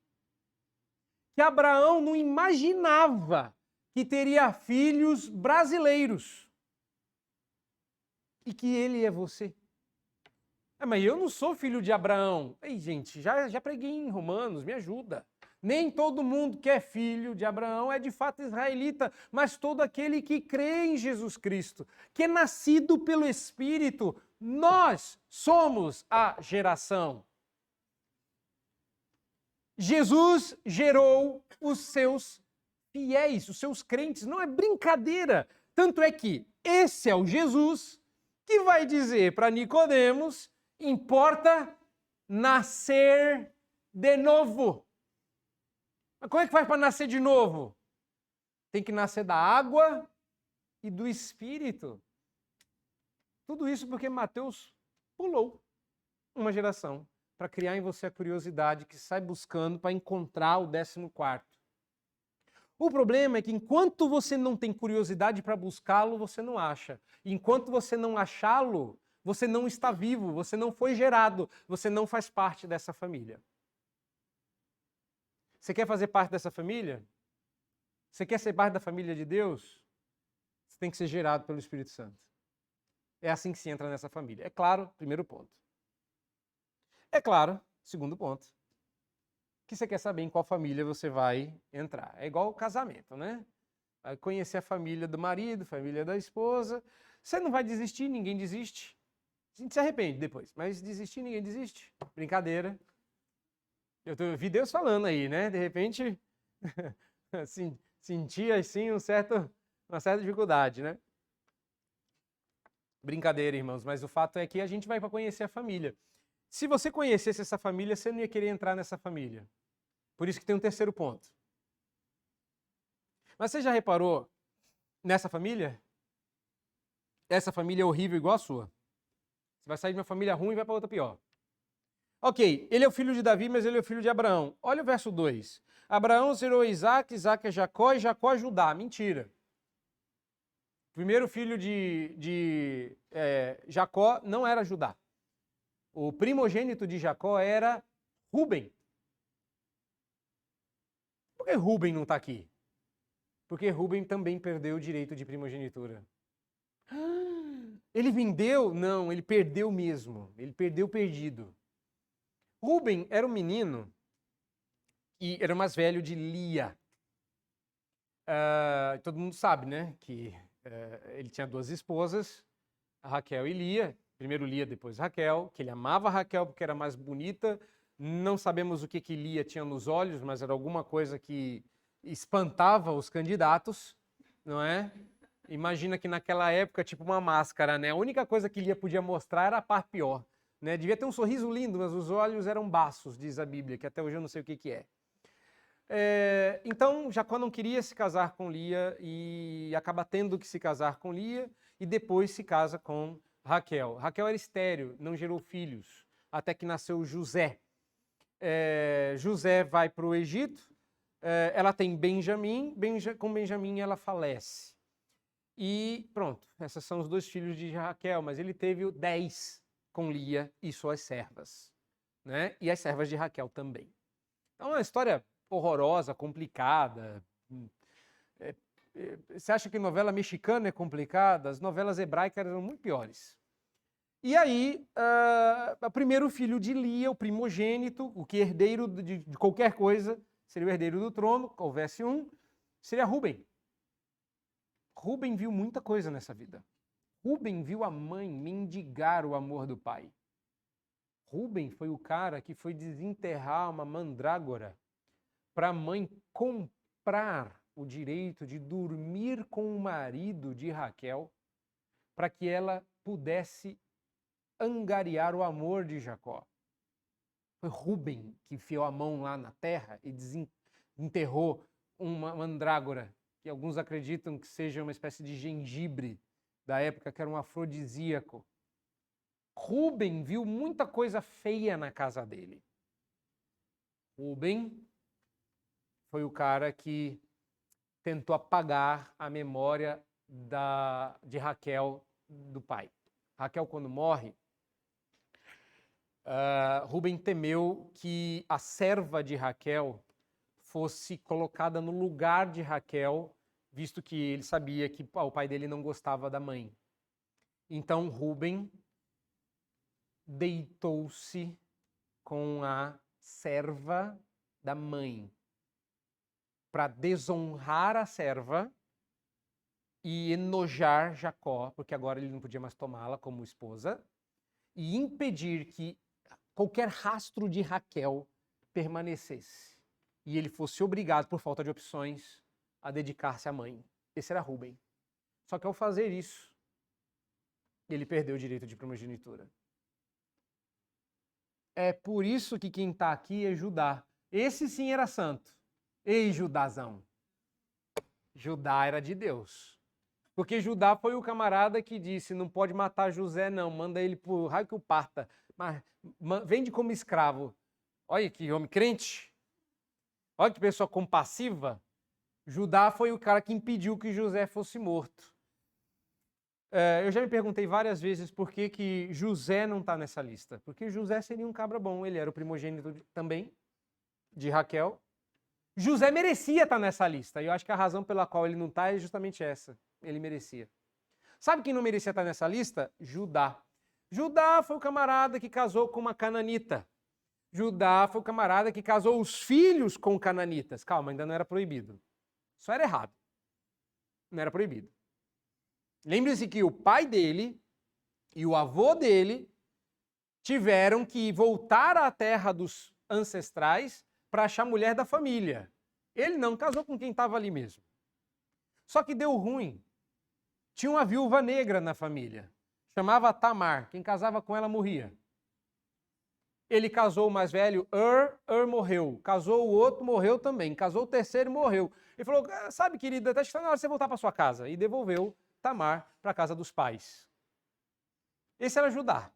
Que Abraão não imaginava que teria filhos brasileiros. e que ele é você. Mas eu não sou filho de Abraão. Ei, gente, já preguei em Romanos, me ajuda. Nem todo mundo que é filho de Abraão é de fato israelita, mas todo aquele que crê em Jesus Cristo, que é nascido pelo Espírito, nós somos a geração. Jesus gerou os seus fiéis, os seus crentes, não é brincadeira. Tanto é que esse é o Jesus que vai dizer para Nicodemos: importa nascer de novo. Mas como é que faz para nascer de novo? Tem que nascer da água e do Espírito. Tudo isso porque Mateus pulou uma geração para criar em você a curiosidade que sai buscando para encontrar o 14º. O problema é que enquanto você não tem curiosidade para buscá-lo, você não acha. Enquanto você não achá-lo, você não está vivo, você não foi gerado, você não faz parte dessa família. Você quer fazer parte dessa família? Você quer ser parte da família de Deus? Você tem que ser gerado pelo Espírito Santo. É assim que se entra nessa família. É claro, primeiro ponto. É claro, segundo ponto, que você quer saber em qual família você vai entrar. É igual o casamento, né? Vai conhecer a família do marido, família da esposa. Você não vai desistir, ninguém desiste. A gente se arrepende depois, mas desistir ninguém desiste. Brincadeira. Eu vi Deus falando aí, né? De repente, assim, senti assim uma certa dificuldade, né? Brincadeira, irmãos, mas o fato é que a gente vai para conhecer a família. Se você conhecesse essa família, você não ia querer entrar nessa família. Por isso que tem um terceiro ponto. Mas você já reparou nessa família? Essa família é horrível igual a sua. Você vai sair de uma família ruim e vai para outra pior. Ok, ele é o filho de Davi, mas ele é o filho de Abraão. Olha o verso 2. Abraão gerou Isaac, Isaac é Jacó e Jacó é Judá. Mentira. O primeiro filho de Jacó não era Judá. O primogênito de Jacó era Rúben. Por que Rúben não está aqui? Porque Rúben também perdeu o direito de primogenitura. Ele vendeu? Não, ele perdeu mesmo. Ele perdeu perdido. Rúben era um menino e era o mais velho de Lia. Todo mundo sabe, né, que ele tinha 2 esposas, Raquel e Lia. Primeiro Lia, depois Raquel, que ele amava Raquel porque era mais bonita. Não sabemos o que Lia tinha nos olhos, mas era alguma coisa que espantava os candidatos, não é? Imagina que naquela época, tipo uma máscara, né? A única coisa que Lia podia mostrar era a parte pior, né? Devia ter um sorriso lindo, mas os olhos eram baços, diz a Bíblia, que até hoje eu não sei o que é. Então, Jacó não queria se casar com Lia e acaba tendo que se casar com Lia e depois se casa com Raquel. Raquel era estéril, não gerou filhos, até que nasceu José. José vai para o Egito, ela tem Benjamim, com Benjamim ela falece. E pronto, esses são os 2 filhos de Raquel, mas ele teve 10 com Lia e suas servas, né? E as servas de Raquel também. Então é uma história horrorosa, complicada. Você acha que novela mexicana é complicada? As novelas hebraicas eram muito piores. E aí, o primeiro filho de Lia, o primogênito, o que herdeiro de qualquer coisa, seria o herdeiro do trono, houvesse um, seria Rúben. Rúben viu muita coisa nessa vida. Rúben viu a mãe mendigar o amor do pai. Rúben foi o cara que foi desenterrar uma mandrágora para a mãe comprar o direito de dormir com o marido de Raquel para que ela pudesse angariar o amor de Jacó. Foi Rúben que enfiou a mão lá na terra e desenterrou uma mandrágora, que alguns acreditam que seja uma espécie de gengibre da época, que era um afrodisíaco. Rúben viu muita coisa feia na casa dele. Rúben foi o cara que tentou apagar a memória de Raquel do pai. Raquel, quando morre, Rúben temeu que a serva de Raquel fosse colocada no lugar de Raquel, visto que ele sabia que o pai dele não gostava da mãe. Então Rúben deitou-se com a serva da mãe para desonrar a serva e enojar Jacó, porque agora ele não podia mais tomá-la como esposa, e impedir que qualquer rastro de Raquel permanecesse. E ele fosse obrigado, por falta de opções, a dedicar-se à mãe. Esse era Rúben. Só que ao fazer isso, ele perdeu o direito de primogenitura. É por isso que quem está aqui é Judá. Esse sim era santo. Ei, Judazão. Judá era de Deus. Porque Judá foi o camarada que disse, não pode matar José não, manda ele pro raio que o parta. Mas vende como escravo. Olha que homem crente. Olha que pessoa compassiva. Judá foi o cara que impediu que José fosse morto. Eu já me perguntei várias vezes por que José não está nessa lista. Porque José seria um cabra bom, ele era o primogênito também de Raquel. José merecia estar nessa lista, e eu acho que a razão pela qual ele não está é justamente essa. Ele merecia. Sabe quem não merecia estar nessa lista? Judá. Judá foi o camarada que casou com uma cananita. Judá foi o camarada que casou os filhos com cananitas. Calma, ainda não era proibido. Só era errado. Não era proibido. Lembre-se que o pai dele e o avô dele tiveram que voltar à terra dos ancestrais para achar mulher da família. Ele não casou com quem estava ali mesmo. Só que deu ruim. Tinha uma viúva negra na família. Chamava Tamar. Quem casava com ela morria. Ele casou o mais velho, morreu. Casou o outro, morreu também. Casou o terceiro, morreu. Ele falou, sabe, querida, está na hora de você voltar para sua casa. E devolveu Tamar para a casa dos pais. Esse era Judá.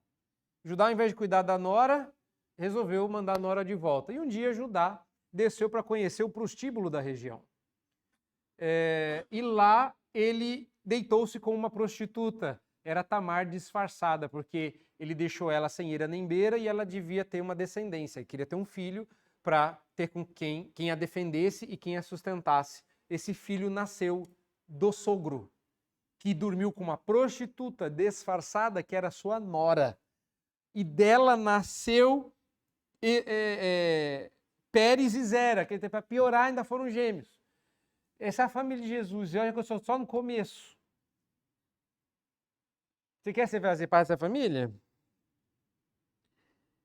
Judá, ao invés de cuidar da nora, resolveu mandar a nora de volta. E um dia Judá desceu para conhecer o prostíbulo da região. E lá ele deitou-se com uma prostituta. Era Tamar disfarçada, porque ele deixou ela sem eira nem beira e ela devia ter uma descendência. Ele queria ter um filho para ter com quem a defendesse e quem a sustentasse. Esse filho nasceu do sogro, que dormiu com uma prostituta disfarçada, que era sua nora. E dela nasceu Pérez e Zera, que para piorar ainda foram gêmeos. Essa é a família de Jesus. E olha que eu sou só no começo. Você quer fazer parte dessa família?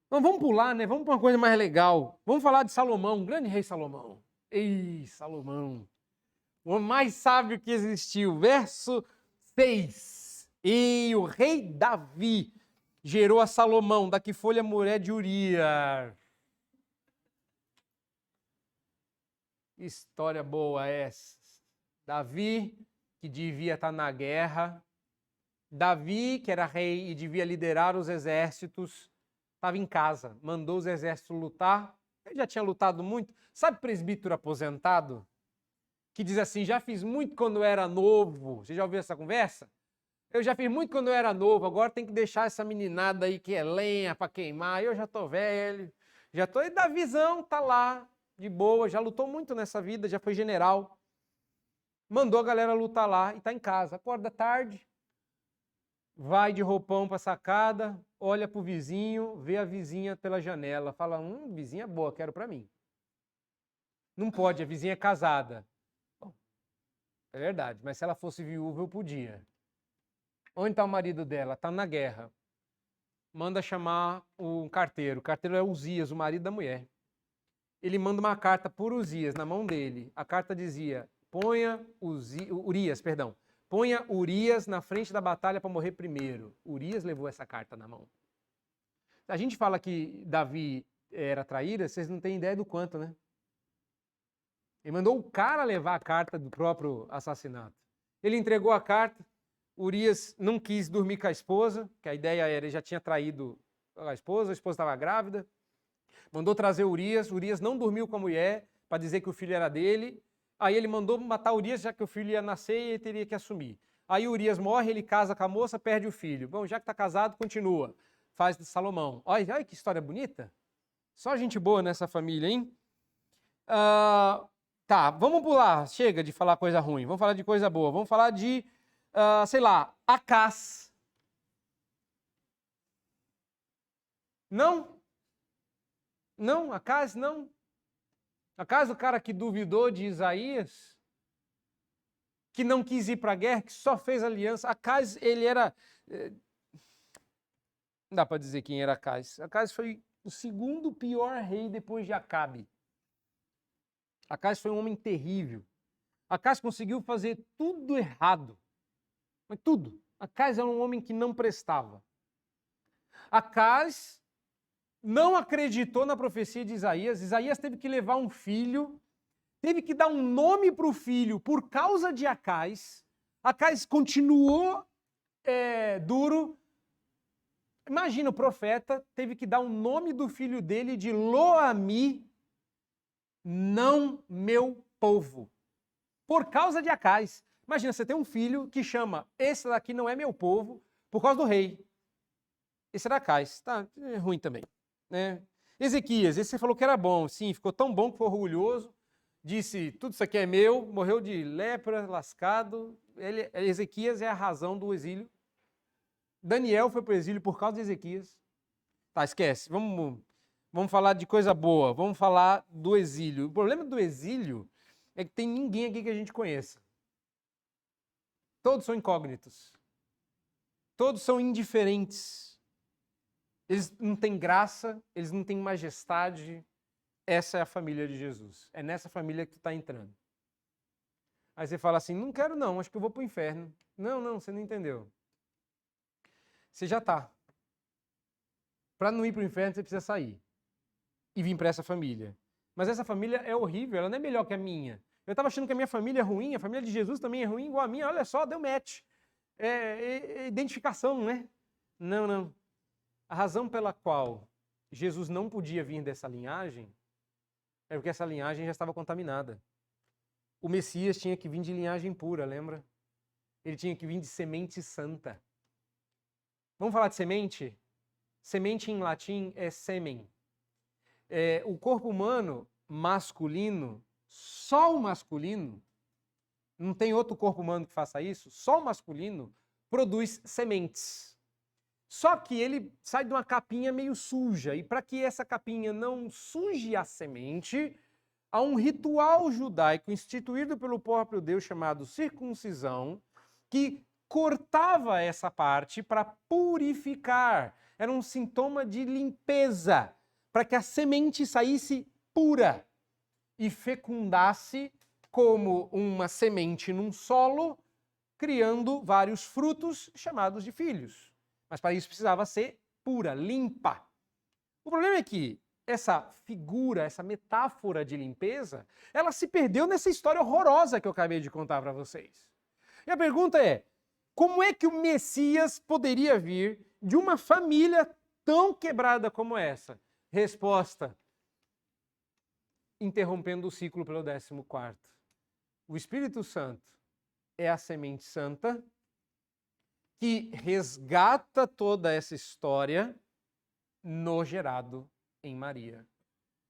Então vamos pular, né? Vamos para uma coisa mais legal. Vamos falar de Salomão, o grande rei Salomão. Ei, Salomão. O homem mais sábio que existiu. Verso 6. E o rei Davi gerou a Salomão, da que foi a mulher de Urias. História boa essa. Davi, que devia estar na guerra. Davi, que era rei e devia liderar os exércitos, estava em casa, mandou os exércitos lutar. Ele já tinha lutado muito. Sabe presbítero aposentado? Que diz assim, já fiz muito quando eu era novo. Você já ouviu essa conversa? Eu já fiz muito quando eu era novo, agora tem que deixar essa meninada aí que é lenha para queimar. Eu já tô velho, já tô... E Davizão tá lá, de boa, já lutou muito nessa vida, já foi general. Mandou a galera lutar lá e tá em casa. Acorda tarde, vai de roupão para a sacada, olha pro vizinho, vê a vizinha pela janela, fala, vizinha boa, quero para mim. Não pode, a vizinha é casada. Bom, é verdade, mas se ela fosse viúva eu podia. Onde está o marido dela? Está na guerra. Manda chamar um carteiro. O carteiro é Uzias, o marido da mulher. Ele manda uma carta por Uzias, na mão dele. A carta dizia, ponha Urias na frente da batalha para morrer primeiro. Urias levou essa carta na mão. A gente fala que Davi era traíra, vocês não têm ideia do quanto, né? Ele mandou o cara levar a carta do próprio assassinato. Ele entregou a carta, Urias não quis dormir com a esposa, que a ideia era, ele já tinha traído a esposa estava grávida. Mandou trazer Urias não dormiu com a mulher para dizer que o filho era dele. Aí ele mandou matar Urias, já que o filho ia nascer e ele teria que assumir. Aí Urias morre, ele casa com a moça, perde o filho. Bom, já que está casado, continua. Faz de Salomão. Olha que história bonita. Só gente boa nessa família, hein? Tá, vamos pular. Chega de falar coisa ruim. Vamos falar de coisa boa. Vamos falar de, Acás. Não. Não, Acaz não. Acaz, o cara que duvidou de Isaías, que não quis ir para a guerra, que só fez aliança. Acaz, ele era... Não dá para dizer quem era Acaz. Acaz foi o segundo pior rei depois de Acabe. Acaz foi um homem terrível. Acaz conseguiu fazer tudo errado. Mas tudo. Acaz era um homem que não prestava. Acaz não acreditou na profecia de Isaías. Isaías teve que levar um filho, teve que dar um nome para o filho por causa de Acaz. Acaz continuou duro. Imagina, o profeta teve que dar um nome do filho dele de Lo-Ami, não meu povo, por causa de Acaz. Imagina, você tem um filho que chama, esse daqui não é meu povo, por causa do rei. Esse era Acaz. Tá, é ruim também, né? Ezequias, esse você falou que era bom, sim, ficou tão bom que foi orgulhoso, disse, tudo isso aqui é meu, morreu de lepra, lascado. Ezequias é a razão do exílio. Daniel foi para o exílio por causa de Ezequias. Tá, esquece, vamos falar de coisa boa, vamos falar do exílio. O problema do exílio é que tem ninguém aqui que a gente conheça. Todos são incógnitos. Todos são indiferentes. Eles não têm graça, eles não têm majestade. Essa é a família de Jesus. É nessa família que tu está entrando. Aí você fala assim, não quero não, acho que eu vou para o inferno. Não, você não entendeu. Você já está. Para não ir para o inferno, você precisa sair. E vir para essa família. Mas essa família é horrível, ela não é melhor que a minha. Eu estava achando que a minha família é ruim, a família de Jesus também é ruim, igual a minha. Olha só, deu match. É identificação, né? Não. A razão pela qual Jesus não podia vir dessa linhagem é porque essa linhagem já estava contaminada. O Messias tinha que vir de linhagem pura, lembra? Ele tinha que vir de semente santa. Vamos falar de semente? Semente em latim é sêmen. O corpo humano masculino, só o masculino, não tem outro corpo humano que faça isso, só o masculino produz sementes. Só que ele sai de uma capinha meio suja, e para que essa capinha não suje a semente, há um ritual judaico instituído pelo próprio Deus chamado circuncisão, que cortava essa parte para purificar. Era um sintoma de limpeza, para que a semente saísse pura e fecundasse como uma semente num solo, criando vários frutos chamados de filhos. Mas para isso precisava ser pura, limpa. O problema é que essa figura, essa metáfora de limpeza, ela se perdeu nessa história horrorosa que eu acabei de contar para vocês. E a pergunta é, como é que o Messias poderia vir de uma família tão quebrada como essa? Resposta: interrompendo o ciclo pelo 14º. O Espírito Santo é a semente santa que resgata toda essa história no gerado em Maria.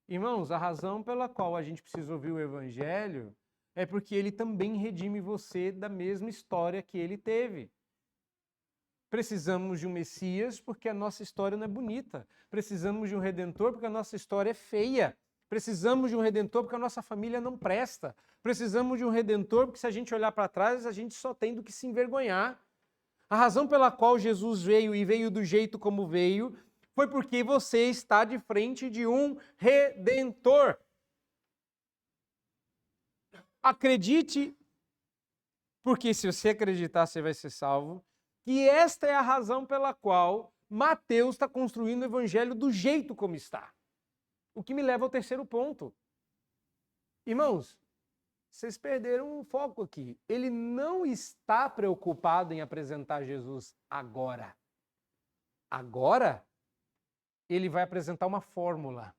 Irmãos, a razão pela qual a gente precisa ouvir o Evangelho é porque ele também redime você da mesma história que ele teve. Precisamos de um Messias porque a nossa história não é bonita. Precisamos de um Redentor porque a nossa história é feia. Precisamos de um Redentor porque a nossa família não presta. Precisamos de um Redentor porque se a gente olhar para trás, a gente só tem do que se envergonhar. A razão pela qual Jesus veio e veio do jeito como veio foi porque você está de frente de um Redentor. Acredite, porque se você acreditar, você vai ser salvo. E esta é a razão pela qual Mateus está construindo o evangelho do jeito como está. O que me leva ao terceiro ponto. Irmãos, vocês perderam o foco aqui. Ele não está preocupado em apresentar Jesus agora. Agora, ele vai apresentar uma fórmula.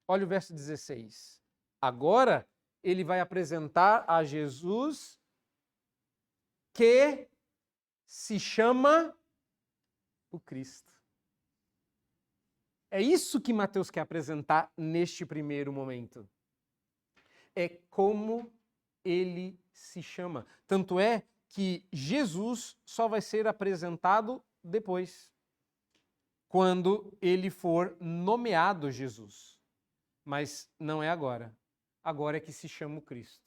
Olha o verso 16. Agora, ele vai apresentar a Jesus que se chama o Cristo. É isso que Mateus quer apresentar neste primeiro momento. É como ele se chama. Tanto é que Jesus só vai ser apresentado depois. quando ele for nomeado Jesus. Mas não é agora. Agora é que se chama o Cristo.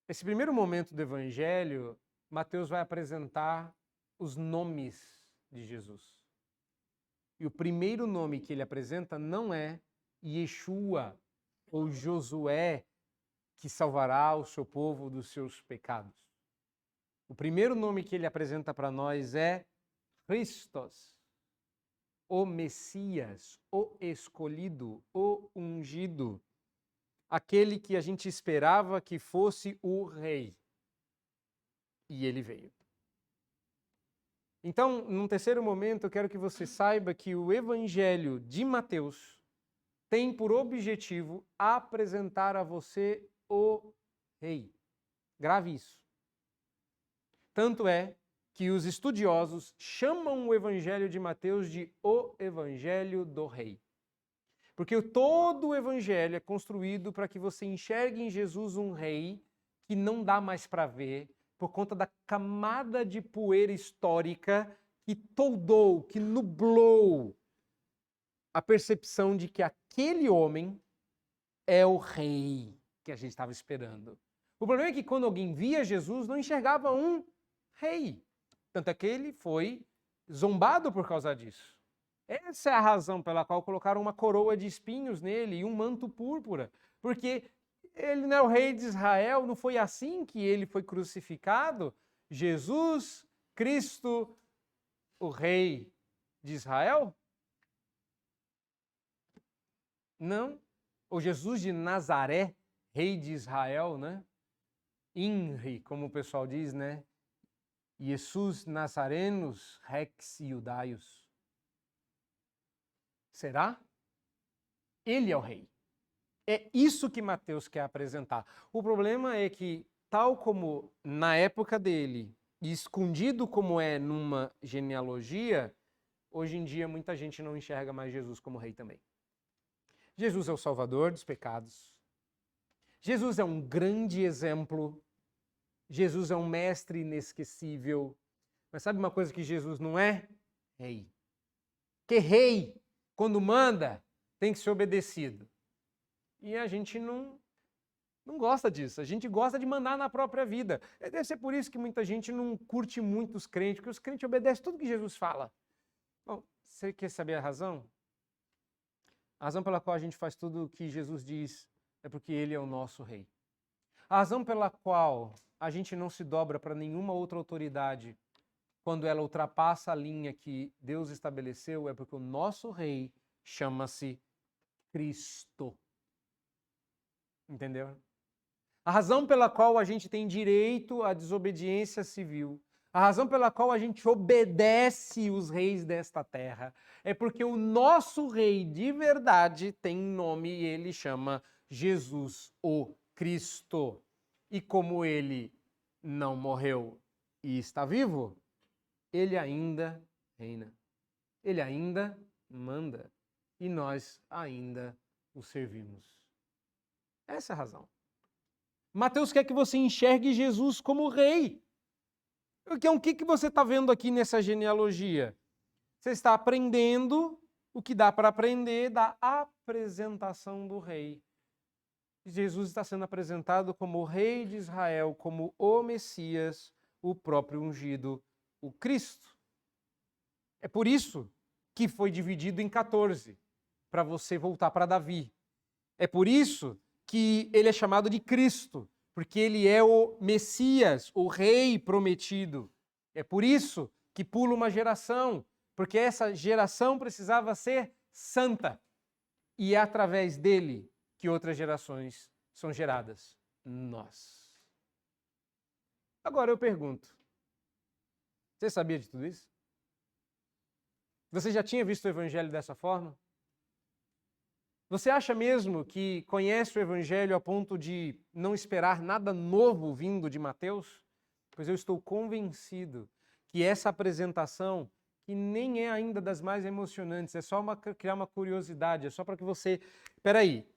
Esse primeiro momento do Evangelho, Mateus vai apresentar os nomes de Jesus. E o primeiro nome que ele apresenta não é Yeshua ou Josué, que salvará o seu povo dos seus pecados. O primeiro nome que ele apresenta para nós é Christos, o Messias, o escolhido, o ungido, aquele que a gente esperava que fosse o rei. E ele veio. Então, num terceiro momento, eu quero que você saiba que o Evangelho de Mateus tem por objetivo apresentar a você o rei. Grave isso. Tanto é que os estudiosos chamam o Evangelho de Mateus de o Evangelho do Rei. Porque todo o Evangelho é construído para que você enxergue em Jesus um rei que não dá mais para ver, por conta da camada de poeira histórica que toldou, que nublou a percepção de que aquele homem é o rei que a gente estava esperando. O problema é que quando alguém via Jesus, não enxergava um rei. Tanto é que ele foi zombado por causa disso. Essa é a razão pela qual colocaram uma coroa de espinhos nele e um manto púrpura. Porque ele não é o rei de Israel, não foi assim que ele foi crucificado? Jesus Cristo, o rei de Israel? Não. Ou Jesus de Nazaré, rei de Israel, né? Inri, como o pessoal diz, né? Jesus Nazarenos Rex Iudaios. Será? Ele é o rei. É isso que Mateus quer apresentar. O problema é que, tal como na época dele, e escondido como é numa genealogia, hoje em dia muita gente não enxerga mais Jesus como rei também. Jesus é o salvador dos pecados. Jesus é um grande exemplo. Jesus é um mestre inesquecível. Mas sabe uma coisa que Jesus não é? Rei. Porque rei, quando manda, tem que ser obedecido. E a gente não gosta disso. A gente gosta de mandar na própria vida. Deve ser por isso que muita gente não curte muito os crentes, porque os crentes obedecem tudo que Jesus fala. Bom, você quer saber a razão? A razão pela qual a gente faz tudo o que Jesus diz é porque ele é o nosso rei. A razão pela qual a gente não se dobra para nenhuma outra autoridade quando ela ultrapassa a linha que Deus estabeleceu é porque o nosso rei chama-se Cristo. Entendeu? A razão pela qual a gente tem direito à desobediência civil, a razão pela qual a gente obedece os reis desta terra, é porque o nosso rei de verdade tem nome e ele chama Jesus, o Cristo. E como ele não morreu e está vivo, ele ainda reina. Ele ainda manda. E nós ainda o servimos. Essa é a razão. Mateus quer que você enxergue Jesus como rei. Então, o que você está vendo aqui nessa genealogia? Você está aprendendo o que dá para aprender da apresentação do rei. Jesus está sendo apresentado como o rei de Israel, como o Messias, o próprio ungido, o Cristo. É por isso que foi dividido em 14, para você voltar para Davi. É por isso que ele é chamado de Cristo, porque ele é o Messias, o rei prometido. É por isso que pula uma geração, porque essa geração precisava ser santa. E é através dele que outras gerações são geradas. Nós. Agora eu pergunto, você sabia de tudo isso? Você já tinha visto o Evangelho dessa forma? Você acha mesmo que conhece o Evangelho a ponto de não esperar nada novo vindo de Mateus? Pois eu estou convencido que essa apresentação, que nem é ainda das mais emocionantes, é só criar uma curiosidade, é só para que você... Peraí,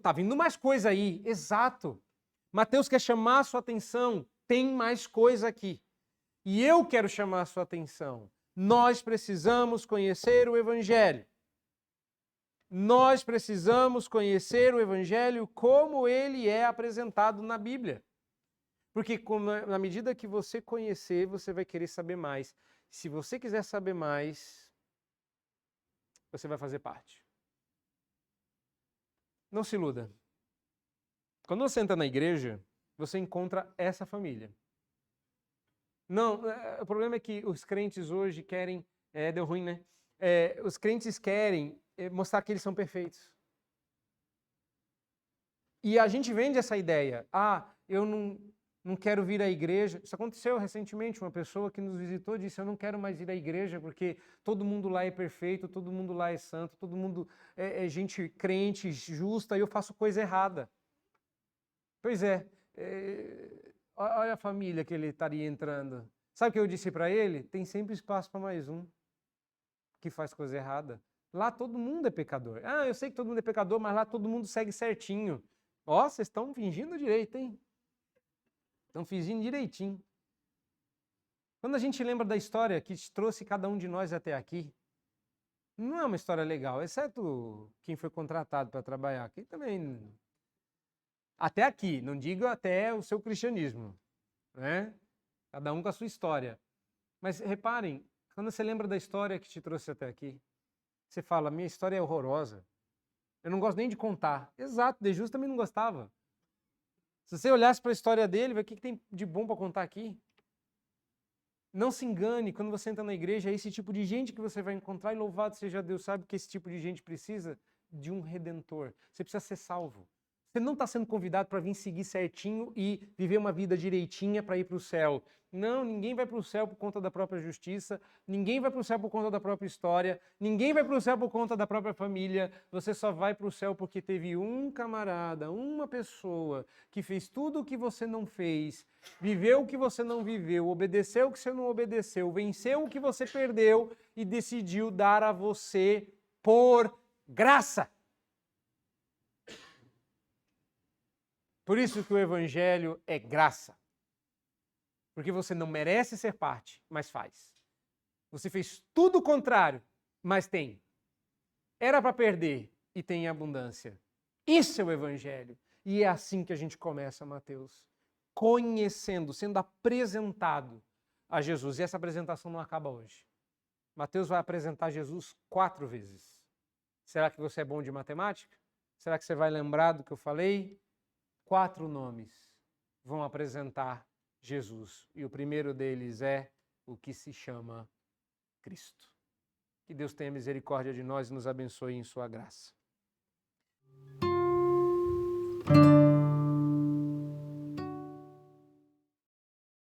tá vindo mais coisa aí, exato. Mateus quer chamar a sua atenção, tem mais coisa aqui. E eu quero chamar a sua atenção Nós precisamos conhecer o Evangelho. Nós precisamos conhecer o Evangelho como ele é apresentado na Bíblia. Porque na medida que você conhecer, você vai querer saber mais. Se você quiser saber mais, você vai fazer parte. Não se iluda. Quando você entra na igreja, você encontra essa família. Não, o problema é que os crentes hoje querem... deu ruim, né? Os crentes querem mostrar que eles são perfeitos. E a gente vende essa ideia. Eu não quero vir à igreja. Isso aconteceu recentemente. Uma pessoa que nos visitou disse: eu não quero mais ir à igreja porque todo mundo lá é perfeito, todo mundo lá é santo, todo mundo é gente crente, justa, e eu faço coisa errada. Pois é. Olha a família que ele estaria entrando. Sabe o que eu disse para ele? Tem sempre espaço para mais um que faz coisa errada. Lá todo mundo é pecador. Eu sei que todo mundo é pecador, mas lá todo mundo segue certinho. Ó, vocês estão fingindo direito, hein? Estão fingindo direitinho. Quando a gente lembra da história que trouxe cada um de nós até aqui, não é uma história legal, exceto quem foi contratado para trabalhar aqui também. Até aqui, não digo até o seu cristianismo, né? Cada um com a sua história. Mas reparem, quando você lembra da história que te trouxe até aqui, você fala: minha história é horrorosa. Eu não gosto nem de contar. Exato, De Jesus também não gostava. Se você olhasse para a história dele, o que tem de bom para contar aqui? Não se engane, quando você entra na igreja, é esse tipo de gente que você vai encontrar, e louvado seja Deus, sabe que esse tipo de gente precisa de um redentor. Você precisa ser salvo. Você não está sendo convidado para vir seguir certinho e viver uma vida direitinha para ir para o céu. Não, ninguém vai para o céu por conta da própria justiça, ninguém vai para o céu por conta da própria história, ninguém vai para o céu por conta da própria família. Você só vai para o céu porque teve um camarada, uma pessoa que fez tudo o que você não fez, viveu o que você não viveu, obedeceu o que você não obedeceu, venceu o que você perdeu e decidiu dar a você por graça. Por isso que o Evangelho é graça. Porque você não merece ser parte, mas faz. Você fez tudo o contrário, mas tem. Era para perder e tem em abundância. Isso é o Evangelho. E é assim que a gente começa, Mateus. Conhecendo, sendo apresentado a Jesus. E essa apresentação não acaba hoje. Mateus vai apresentar Jesus 4 vezes. Será que você é bom de matemática? Será que você vai lembrar do que eu falei? 4 nomes vão apresentar Jesus. E o primeiro deles é o que se chama Cristo. Que Deus tenha misericórdia de nós e nos abençoe em sua graça.